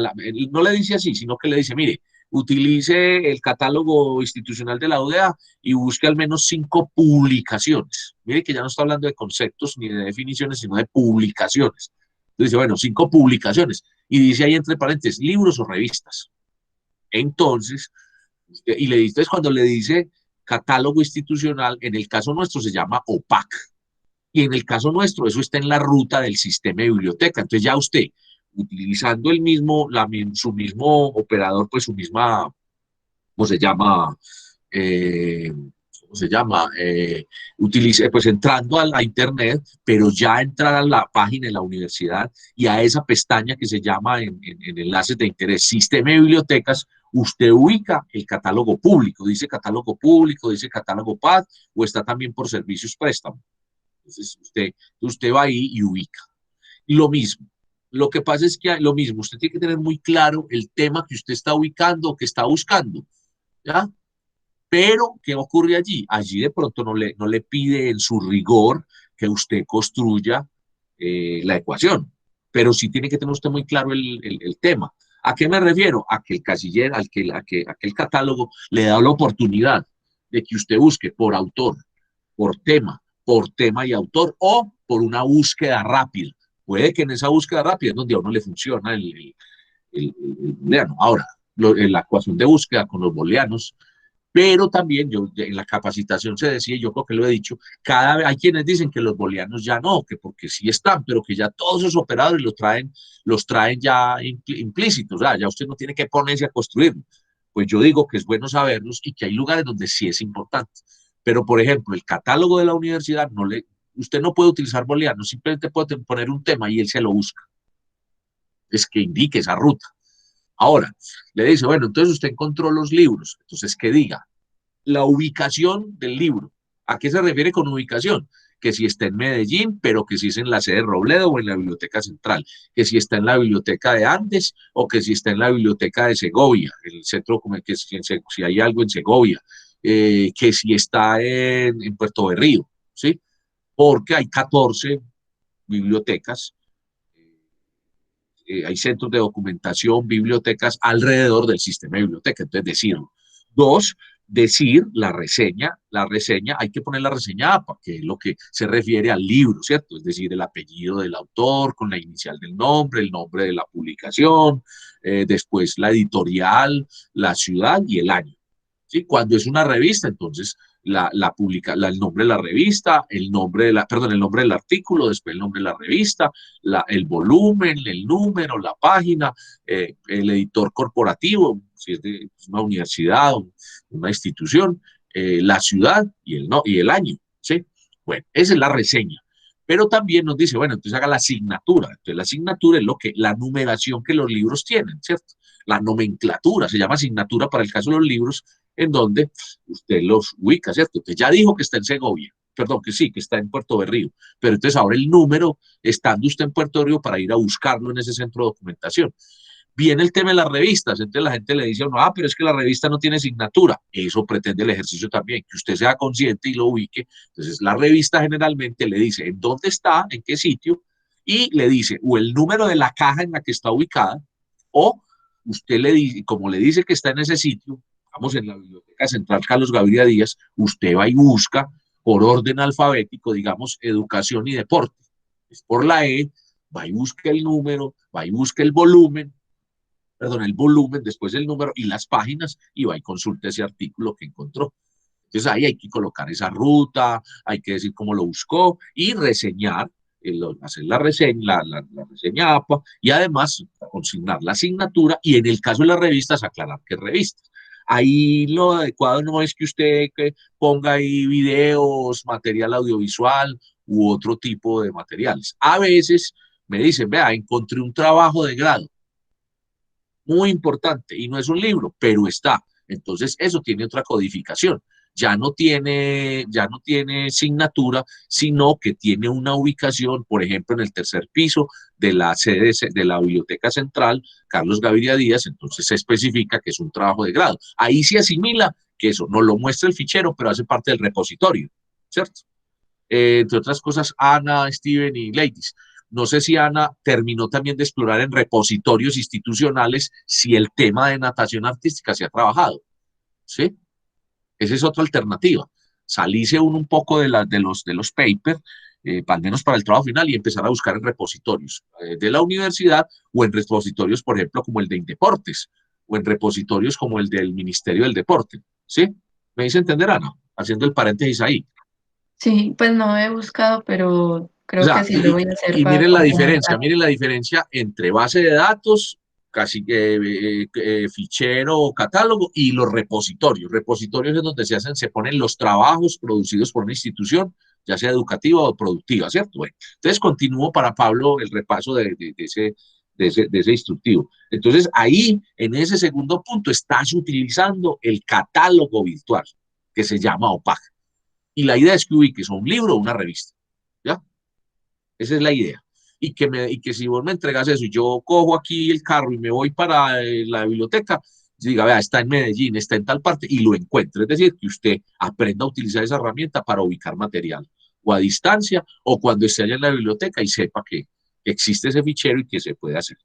no le dice así, sino que le dice, mire, utilice el catálogo institucional de la ODA y busque al menos 5 publicaciones. Mire que ya no está hablando de conceptos ni de definiciones, sino de publicaciones. Entonces dice, bueno, 5 publicaciones. Y dice ahí entre paréntesis, libros o revistas. Entonces, y le dice, cuando le dice catálogo institucional, en el caso nuestro se llama OPAC. Y en el caso nuestro, eso está en la ruta del sistema de biblioteca. Entonces ya usted, utilizando su mismo operador, pues su misma, ¿cómo se llama? Eh, ¿Cómo se llama? Pues entrando a internet, pero ya entrar a la página de la universidad y a esa pestaña que se llama en enlaces de interés, sistema de bibliotecas, usted ubica el catálogo público, dice catálogo PAD, o está también por servicios préstamo. Entonces usted va ahí y ubica. Y lo mismo. Lo que pasa es que lo mismo, usted tiene que tener muy claro el tema que usted está ubicando o que está buscando, ¿ya? Pero, ¿qué ocurre allí? Allí de pronto no le pide en su rigor que usted construya la ecuación, pero sí tiene que tener usted muy claro el tema. ¿A qué me refiero? A que el casillero, a que el catálogo le da la oportunidad de que usted busque por autor, por tema y autor, o por una búsqueda rápida. Puede que en esa búsqueda rápida es donde a uno le funciona el booleano. Ahora, la ecuación de búsqueda con los booleanos, pero también yo en la capacitación se decía, yo creo que lo he dicho, hay quienes dicen que los booleanos ya no, que porque sí están, pero que ya todos esos operadores los traen ya implícitos, o sea, ya usted no tiene que ponerse a construirlo. Pues yo digo que es bueno saberlos y que hay lugares donde sí es importante. Pero, por ejemplo, el catálogo de la universidad, usted no puede utilizar booleanos, simplemente puede poner un tema y él se lo busca. Es que indique esa ruta. Ahora, le dice, bueno, entonces usted encontró los libros, entonces que diga la ubicación del libro. ¿A qué se refiere con ubicación? Que si está en Medellín, pero que si es en la sede de Robledo o en la Biblioteca Central, que si está en la Biblioteca de Andes o que si está en la Biblioteca de Segovia, el centro, como que si hay algo en Segovia, que si está en Puerto Berrío, ¿sí? Porque hay 14 bibliotecas, hay centros de documentación, bibliotecas alrededor del sistema de biblioteca, entonces decirlo. Dos, decir la reseña, hay que poner la reseña APA, que es lo que se refiere al libro, ¿cierto? Es decir, el apellido del autor con la inicial del nombre, el nombre de la publicación, después la editorial, la ciudad y el año. ¿Sí? Cuando es una revista, entonces el nombre de la revista, el nombre el nombre del artículo, después el nombre de la revista, el volumen, el número, la página, el editor corporativo, si es de una universidad o una institución, la ciudad y el año, ¿sí? Bueno, esa es la reseña. Pero también nos dice, bueno, entonces haga la asignatura. Entonces la asignatura es la numeración que los libros tienen, ¿cierto? La nomenclatura, se llama asignatura para el caso de los libros, en donde usted los ubica, ¿cierto? Entonces ya dijo que está en Segovia, perdón, que sí, que está en Puerto Berrío, pero entonces ahora el número, estando usted en Puerto Berrío para ir a buscarlo en ese centro de documentación. Viene el tema de las revistas, entonces la gente le dice, no, pero es que la revista no tiene asignatura. Eso pretende el ejercicio también, que usted sea consciente y lo ubique. Entonces la revista generalmente le dice en dónde está, en qué sitio, y le dice o el número de la caja en la que está ubicada, o usted le dice, como le dice que está en ese sitio, vamos en la Biblioteca Central Carlos Gaviria Díaz, usted va y busca por orden alfabético, digamos, educación y deporte. Es por la E, va y busca el número, va y busca el volumen, después el número y las páginas, y va y consulta ese artículo que encontró. Entonces ahí hay que colocar esa ruta, hay que decir cómo lo buscó y reseñar, hacer la reseña, la reseña APA y además consignar la asignatura y en el caso de las revistas aclarar qué revistas. Ahí lo adecuado no es que usted ponga ahí videos, material audiovisual u otro tipo de materiales. A veces me dicen, vea, encontré un trabajo de grado muy importante y no es un libro, pero está. Entonces eso tiene otra codificación. Ya no tiene signatura, sino que tiene una ubicación, por ejemplo, en el tercer piso de la sede de la Biblioteca Central, Carlos Gaviria Díaz, entonces se especifica que es un trabajo de grado. Ahí se asimila que eso no lo muestra el fichero, pero hace parte del repositorio, ¿cierto? Entre otras cosas, Ana, Steven y Ladies. No sé si Ana terminó también de explorar en repositorios institucionales si el tema de natación artística se ha trabajado, ¿sí? Esa es otra alternativa. Salirse uno un poco de los papers, al menos para el trabajo final, y empezar a buscar en repositorios de la universidad o en repositorios, por ejemplo, como el de Indeportes o en repositorios como el del Ministerio del Deporte, ¿sí? ¿Me dice entender, Ana? Haciendo el paréntesis ahí. Sí, pues no he buscado, pero O creo que sea, sí lo voy a hacer y para complementar. miren la diferencia entre base de datos, casi que fichero o catálogo y los repositorios. Repositorios es donde se ponen los trabajos producidos por una institución, ya sea educativa o productiva, ¿cierto? Bueno, entonces continúo para Pablo el repaso de ese instructivo. Entonces ahí, en ese segundo punto, estás utilizando el catálogo virtual, que se llama OPAC. Y la idea es que ubiques un libro o una revista, ¿ya? Esa es la idea. Y que si vos me entregas eso y yo cojo aquí el carro y me voy para la biblioteca, diga, vea, está en Medellín, está en tal parte y lo encuentre. Es decir, que usted aprenda a utilizar esa herramienta para ubicar material, o a distancia, o cuando esté allá en la biblioteca y sepa que existe ese fichero y que se puede hacer.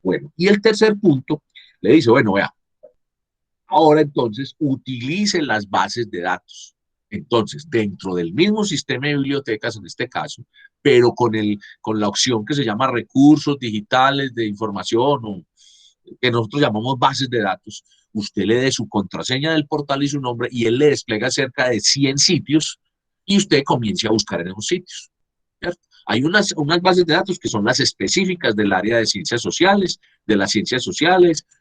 Bueno, y el tercer punto le dice, bueno, vea, ahora entonces utilice las bases de datos. Entonces, dentro del mismo sistema de bibliotecas, en este caso, pero con la opción que se llama recursos digitales de información o que nosotros llamamos bases de datos, usted le dé su contraseña del portal y su nombre y él le despliega cerca de 100 sitios y usted comience a buscar en esos sitios. ¿Cierto? Hay unas bases de datos que son las específicas del área de ciencias sociales,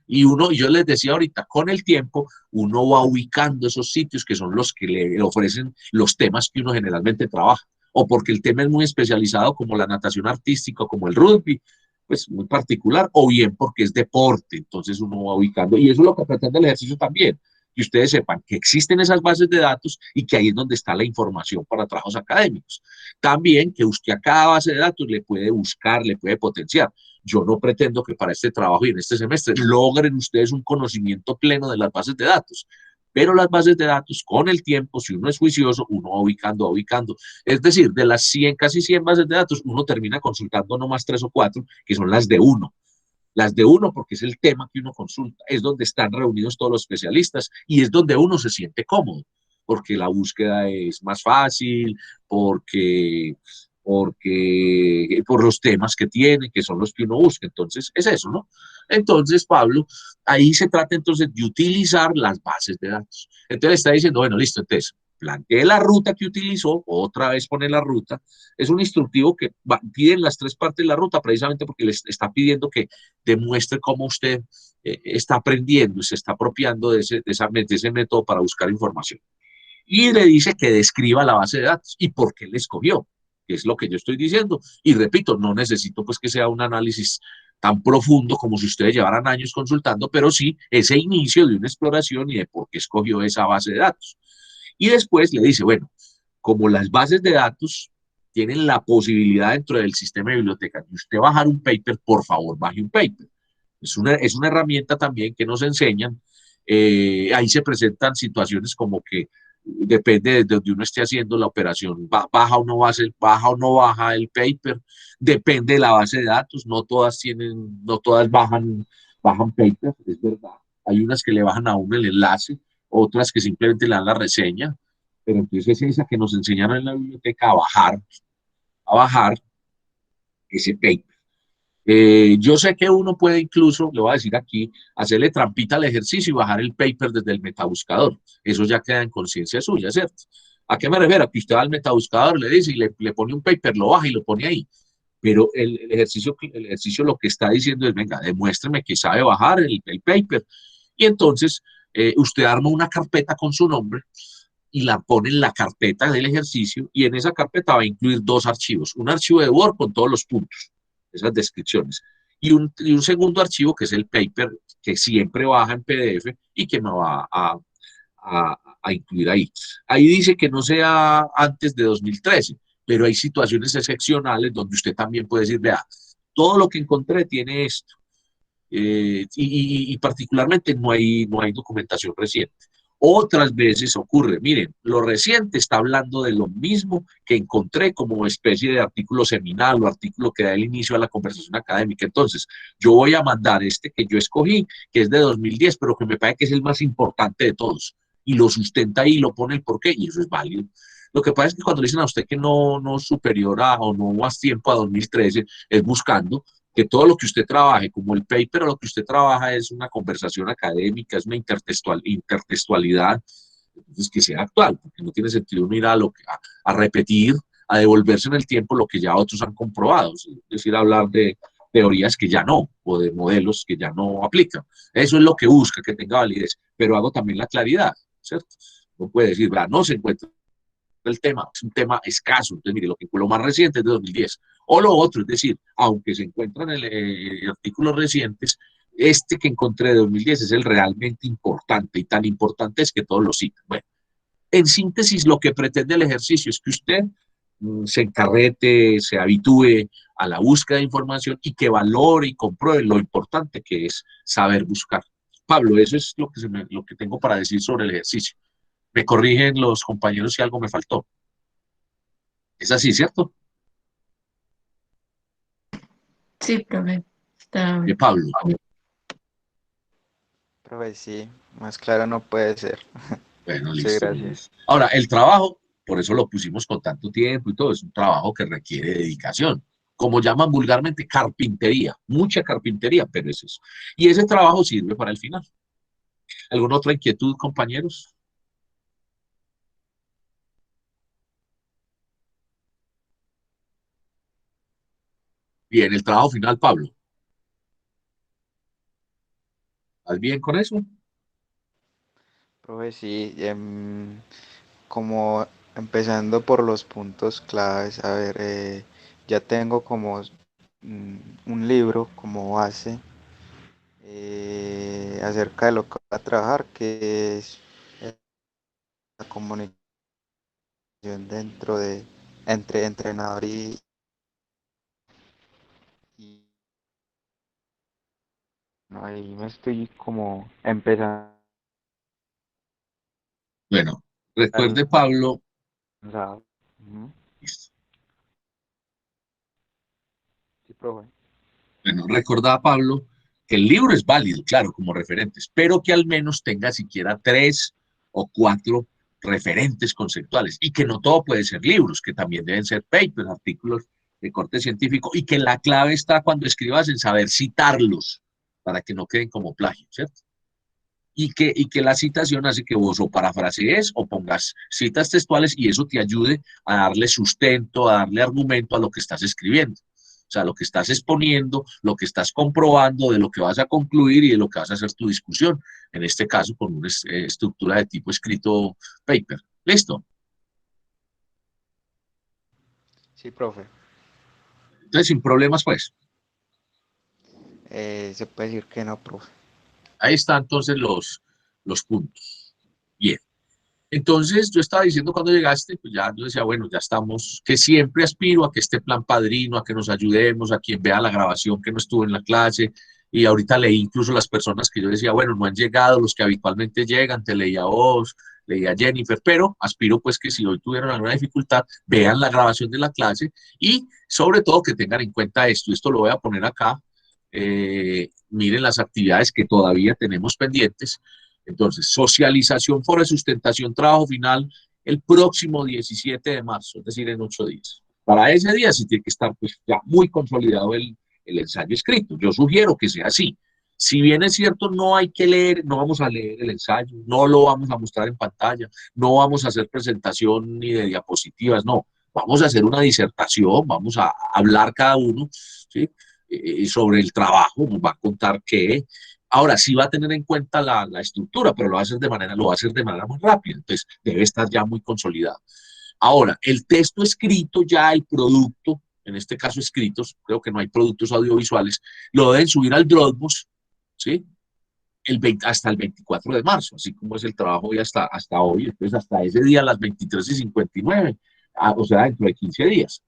y yo les decía ahorita, con el tiempo, uno va ubicando esos sitios que son los que le ofrecen los temas que uno generalmente trabaja, o porque el tema es muy especializado como la natación artística, como el rugby, pues muy particular, o bien porque es deporte, entonces uno va ubicando, y eso es lo que pretende el ejercicio también, que ustedes sepan que existen esas bases de datos y que ahí es donde está la información para trabajos académicos. También que usted a cada base de datos le puede buscar, le puede potenciar. Yo no pretendo que para este trabajo y en este semestre logren ustedes un conocimiento pleno de las bases de datos, pero las bases de datos, con el tiempo, si uno es juicioso, uno va ubicando, va ubicando. Es decir, de las 100, casi 100 bases de datos, uno termina consultando no más 3 o 4, que son las de uno. Las de uno, porque es el tema que uno consulta, es donde están reunidos todos los especialistas y es donde uno se siente cómodo, porque la búsqueda es más fácil, por los temas que tiene, que son los que uno busca. Entonces, es eso, ¿no? Entonces, Pablo, ahí se trata entonces de utilizar las bases de datos. Entonces, está diciendo, bueno, listo, entonces, plantee la ruta que utilizó, otra vez pone la ruta. Es un instructivo que piden las 3 partes de la ruta precisamente porque les está pidiendo que demuestre cómo usted está aprendiendo y se está apropiando de ese método para buscar información. Y le dice que describa la base de datos y por qué le escogió, que es lo que yo estoy diciendo. Y repito, no necesito pues que sea un análisis tan profundo como si ustedes llevaran años consultando, pero sí ese inicio de una exploración y de por qué escogió esa base de datos. Y después le dice, bueno, como las bases de datos tienen la posibilidad dentro del sistema de biblioteca de usted bajar un paper, por favor, baje un paper. Es una herramienta también que nos enseñan. Ahí se presentan situaciones como que depende de donde uno esté haciendo la operación, baja o no baja el paper, depende de la base de datos, no todas bajan paper, es verdad. Hay unas que le bajan a uno el enlace, otras que simplemente le dan la reseña, pero entonces es esa que nos enseñaron en la biblioteca a bajar ese paper. Yo sé que uno puede incluso, le voy a decir aquí, hacerle trampita al ejercicio y bajar el paper desde el metabuscador. Eso ya queda en conciencia suya, ¿cierto? ¿A qué me refiero? Que usted va al metabuscador, le dice y le pone un paper, lo baja y lo pone ahí. Pero el ejercicio lo que está diciendo es, venga, demuéstreme que sabe bajar el paper. Y entonces usted arma una carpeta con su nombre y la pone en la carpeta del ejercicio y en esa carpeta va a incluir 2 archivos. Un archivo de Word con todos los puntos, esas descripciones, y un segundo archivo que es el paper que siempre baja en PDF y que me va a incluir ahí. Ahí dice que no sea antes de 2013, pero hay situaciones excepcionales donde usted también puede decir, vea, todo lo que encontré tiene esto. Y particularmente no hay documentación reciente. Otras veces ocurre, miren, lo reciente está hablando de lo mismo que encontré como especie de artículo seminal o artículo que da el inicio a la conversación académica. Entonces, yo voy a mandar este que yo escogí, que es de 2010, pero que me parece que es el más importante de todos. Y lo sustenta ahí, lo pone el porqué, y eso es válido. Lo que pasa es que cuando le dicen a usted que no es superior a o no más tiempo a 2013, es buscando que todo lo que usted trabaje, como el paper o lo que usted trabaja es una conversación académica, es una intertextualidad, entonces que sea actual, porque no tiene sentido uno ir a repetir, a devolverse en el tiempo lo que ya otros han comprobado, es decir, hablar de teorías que ya no, o de modelos que ya no aplican. Eso es lo que busca, que tenga validez, pero hago también la claridad, ¿cierto? No puede decir, no se encuentra el tema, es un tema escaso, entonces mire, lo más reciente es de 2010. O lo otro, es decir, aunque se encuentran en artículos recientes, este que encontré de 2010 es el realmente importante y tan importante es que todos lo citan. Bueno, en síntesis, lo que pretende el ejercicio es que usted se encarrete, se habitúe a la búsqueda de información y que valore y compruebe lo importante que es saber buscar. Pablo, eso es lo que tengo para decir sobre el ejercicio. Me corrigen los compañeros si algo me faltó. Es así, ¿cierto? Sí, profe. Está De Pablo. Profe, sí, más claro no puede ser. Bueno, Muchas listo. gracias. Ahora, el trabajo, por eso lo pusimos con tanto tiempo y todo, es un trabajo que requiere dedicación. Como llaman vulgarmente, carpintería. Mucha carpintería, pero es eso. Y ese trabajo sirve para el final. ¿Alguna otra inquietud, compañeros? Bien, el trabajo final, Pablo. ¿Estás bien con eso? Profe, sí, como empezando por los puntos claves, a ver, ya tengo como un libro como base acerca de lo que voy a trabajar, que es la comunicación dentro de entre entrenador y no, ahí me estoy como empezando Bueno, a recuerde, Pablo, lanzar. Ujú. Sí, profe. bueno, recordaba, Pablo, que el libro es válido, claro, como referentes, pero que al menos tenga siquiera 3 o 4 referentes conceptuales y que no todo puede ser libros, que también deben ser papers, artículos de corte científico y que la clave está cuando escribas en saber citarlos para que no queden como plagio, ¿cierto? Y que la citación hace que vos o parafrasees o pongas citas textuales y eso te ayude a darle sustento, a darle argumento a lo que estás escribiendo. O sea, lo que estás exponiendo, lo que estás comprobando, de lo que vas a concluir y de lo que vas a hacer tu discusión. En este caso, con una estructura de tipo escrito paper. ¿Listo? Sí, profe. Entonces, sin problemas, pues. Se puede decir que no, profe. Ahí están entonces los puntos. Bien. Entonces, yo estaba diciendo cuando llegaste, pues ya yo decía, bueno, ya estamos, que siempre aspiro a que este plan padrino, a que nos ayudemos, a quien vea la grabación que no estuvo en la clase, y ahorita leí incluso las personas que yo decía, bueno, no han llegado, los que habitualmente llegan, te leía a vos, leía a Jennifer, pero aspiro pues que si hoy tuvieron alguna dificultad, vean la grabación de la clase y sobre todo que tengan en cuenta esto lo voy a poner acá, miren las actividades que todavía tenemos pendientes. Entonces, socialización, foro de sustentación, trabajo final, el próximo 17 de marzo, es decir, en 8 días. Para ese día sí tiene que estar pues, ya muy consolidado el ensayo escrito. Yo sugiero que sea así. Si bien es cierto, no hay que leer, no vamos a leer el ensayo, no lo vamos a mostrar en pantalla, no vamos a hacer presentación ni de diapositivas, no. Vamos a hacer una disertación, vamos a hablar cada uno, ¿sí? Sobre el trabajo, nos va a contar qué. Ahora sí va a tener en cuenta la estructura, pero lo va a hacer de manera muy rápida, entonces debe estar ya muy consolidado. Ahora, el texto escrito, ya el producto, en este caso escritos, creo que no hay productos audiovisuales, lo deben subir al Dropbox, ¿sí? Hasta el 24 de marzo, así como es el trabajo y hasta hoy, entonces hasta ese día a las 23:59, o sea, dentro de 15 días.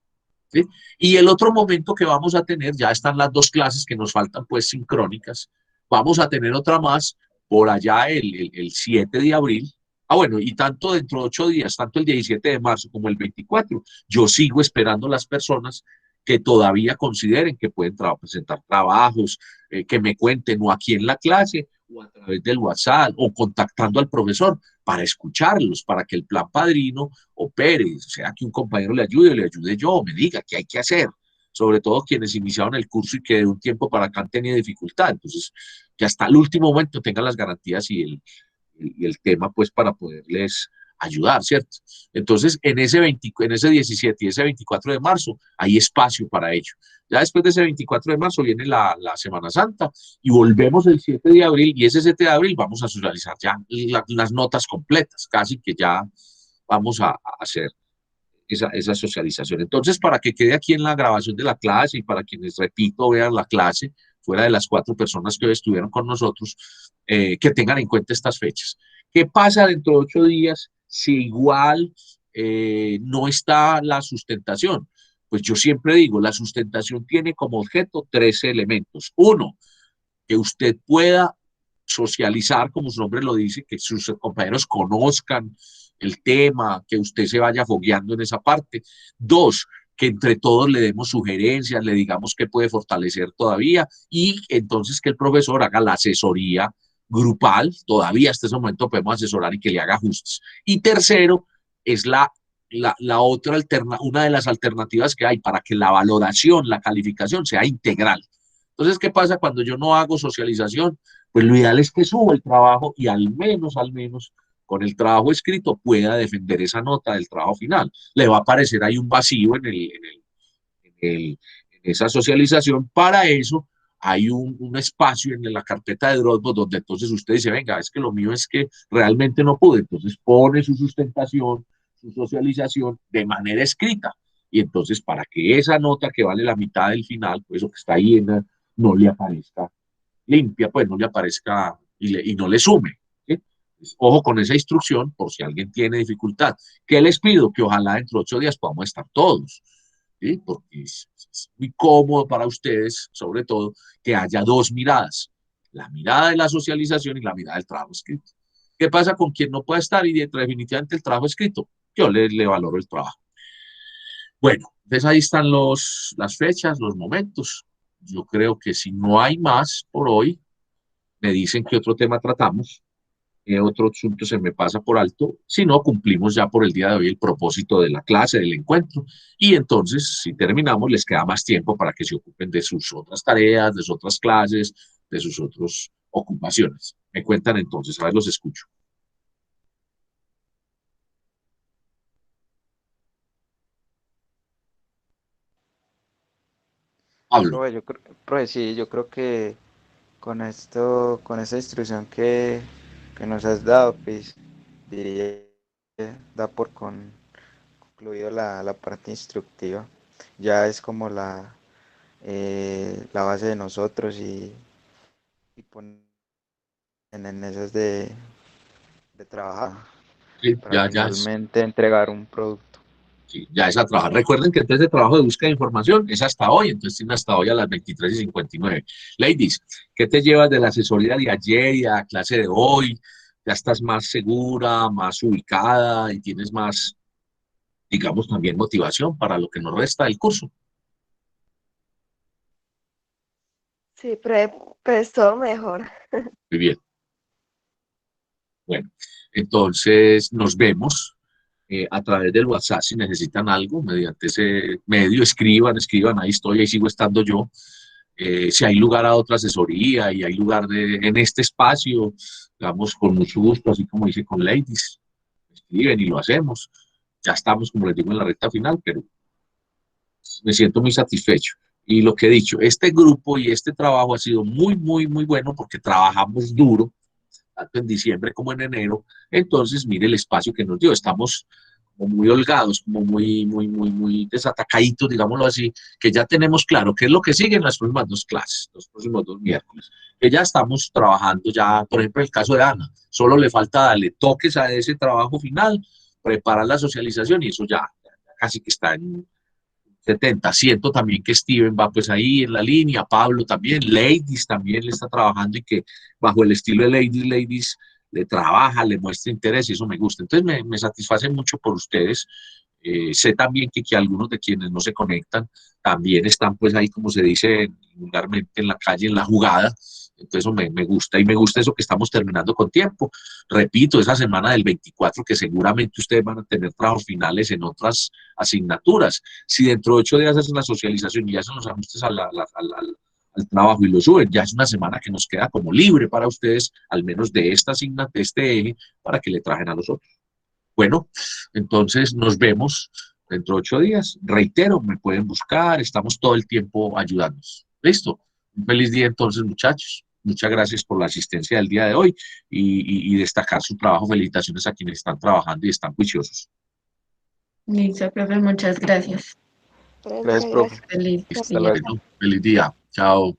¿Sí? Y el otro momento que vamos a tener, ya están las 2 clases que nos faltan pues sincrónicas, vamos a tener otra más por allá el 7 de abril. Ah, bueno, y tanto dentro de 8 días, tanto el 17 de marzo como el 24, yo sigo esperando las personas que todavía consideren que pueden presentar trabajos, que me cuenten o aquí en la clase o a través del WhatsApp o contactando al profesor para escucharlos, para que el plan padrino opere, sea que un compañero le ayude yo, me diga qué hay que hacer, sobre todo quienes iniciaron el curso y que de un tiempo para acá han tenido dificultad, entonces que hasta el último momento tengan las garantías y el tema pues para poderles ayudar, ¿cierto? Entonces, en ese 17 y ese 24 de marzo hay espacio para ello. Ya después de ese 24 de marzo viene la Semana Santa y volvemos el 7 de abril y ese 7 de abril vamos a socializar ya las notas completas, casi que ya vamos a hacer esa socialización. Entonces, para que quede aquí en la grabación de la clase y para quienes, repito, vean la clase, fuera de las 4 personas que hoy estuvieron con nosotros, que tengan en cuenta estas fechas. ¿Qué pasa dentro de 8 días si igual no está la sustentación? Pues yo siempre digo, la sustentación tiene como objeto 13 elementos. Uno, que usted pueda socializar, como su nombre lo dice, que sus compañeros conozcan el tema, que usted se vaya fogueando en esa parte. Dos, que entre todos le demos sugerencias, le digamos que puede fortalecer todavía y entonces que el profesor haga la asesoría grupal, todavía hasta ese momento podemos asesorar y que le haga ajustes. Y tercero, es la otra una de las alternativas que hay para que la valoración, la calificación sea integral. Entonces, ¿qué pasa cuando yo no hago socialización? Pues lo ideal es que suba el trabajo y al menos, con el trabajo escrito pueda defender esa nota del trabajo final. Le va a aparecer ahí un vacío en esa socialización. Para eso hay un espacio en la carpeta de Dropbox donde entonces usted dice, venga, es que lo mío es que realmente no pude. Entonces pone su sustentación, su socialización de manera escrita. Y entonces para que esa nota que vale la mitad del final, pues eso que está ahí no le aparezca limpia, pues no le aparezca y no le sume. ¿Sí? Ojo con esa instrucción por si alguien tiene dificultad. ¿Qué les pido? Que ojalá dentro de 8 días podamos estar todos, ¿sí? Porque es muy cómodo para ustedes, sobre todo, que haya dos miradas. La mirada de la socialización y la mirada del trabajo escrito. ¿Qué pasa con quien no puede estar y definitivamente el trabajo escrito? Yo le valoro el trabajo. Bueno, entonces ahí están las fechas, los momentos. Yo creo que si no hay más por hoy, me dicen qué otro tema tratamos, qué otro asunto se me pasa por alto. Si no, cumplimos ya por el día de hoy el propósito de la clase, del encuentro. Y entonces, si terminamos, les queda más tiempo para que se ocupen de sus otras tareas, de sus otras clases, de sus otras ocupaciones. Me cuentan entonces, a ver, los escucho. Hablo. Profe, sí, yo creo que con esto, con esta instrucción que nos has dado, pues diría que da por concluido la parte instructiva. Ya es como la base de nosotros y poner en esas de trabajar Sí, para ya es. finalmente entregar un producto. Sí, ya es a trabajar. Recuerden que entonces el trabajo de búsqueda de información es hasta hoy, entonces tiene hasta hoy a las 23:59. Ladies, ¿qué te llevas de la asesoría de ayer y a la clase de hoy? Ya estás más segura, más ubicada y tienes más, digamos, también motivación para lo que nos resta del curso. Sí, pues todo mejor. Muy bien. Bueno, entonces nos vemos a través del WhatsApp si necesitan algo, mediante ese medio, escriban, ahí estoy, ahí sigo estando yo. Si hay lugar a otra asesoría y hay lugar en este espacio, digamos, con mucho gusto, así como hice con Ladies, escriben y lo hacemos. Ya estamos, como les digo, en la recta final, pero me siento muy satisfecho. Y lo que he dicho, este grupo y este trabajo ha sido muy, muy, muy bueno porque trabajamos duro, tanto en diciembre como en enero. Entonces, mire el espacio que nos dio. Estamos como muy holgados, como muy desatacaditos, digámoslo así, que ya tenemos claro qué es lo que sigue en las próximas dos clases, los próximos 2 miércoles, que ya estamos trabajando ya, por ejemplo, el caso de Ana, solo le falta darle toques a ese trabajo final, preparar la socialización y eso ya casi que está en 70. Siento también que Steven va pues ahí en la línea, Pablo también, Ladies también le está trabajando y que bajo el estilo de Ladies le trabaja, le muestra interés y eso me gusta. Entonces me satisface mucho por ustedes. Sé también que algunos de quienes no se conectan también están pues ahí, como se dice vulgarmente, en la calle, en la jugada. Entonces eso me gusta y me gusta eso que estamos terminando con tiempo. Repito, esa semana del 24 que seguramente ustedes van a tener trabajos finales en otras asignaturas. Si dentro de 8 días hacen la socialización y hacen los ajustes al trabajo y lo suben, ya es una semana que nos queda como libre para ustedes, al menos de esta asignatura, de este eje, para que le trajen a los otros. Bueno, entonces nos vemos dentro de 8 días. Reitero, me pueden buscar, estamos todo el tiempo ayudándonos. ¿Listo? Un feliz día entonces, muchachos. Muchas gracias por la asistencia del día de hoy y destacar su trabajo. Felicitaciones a quienes están trabajando y están juiciosos. Listo, profe, muchas gracias. Gracias, profe. Gracias. Feliz Hasta día. luego. Bueno, feliz día. Chao.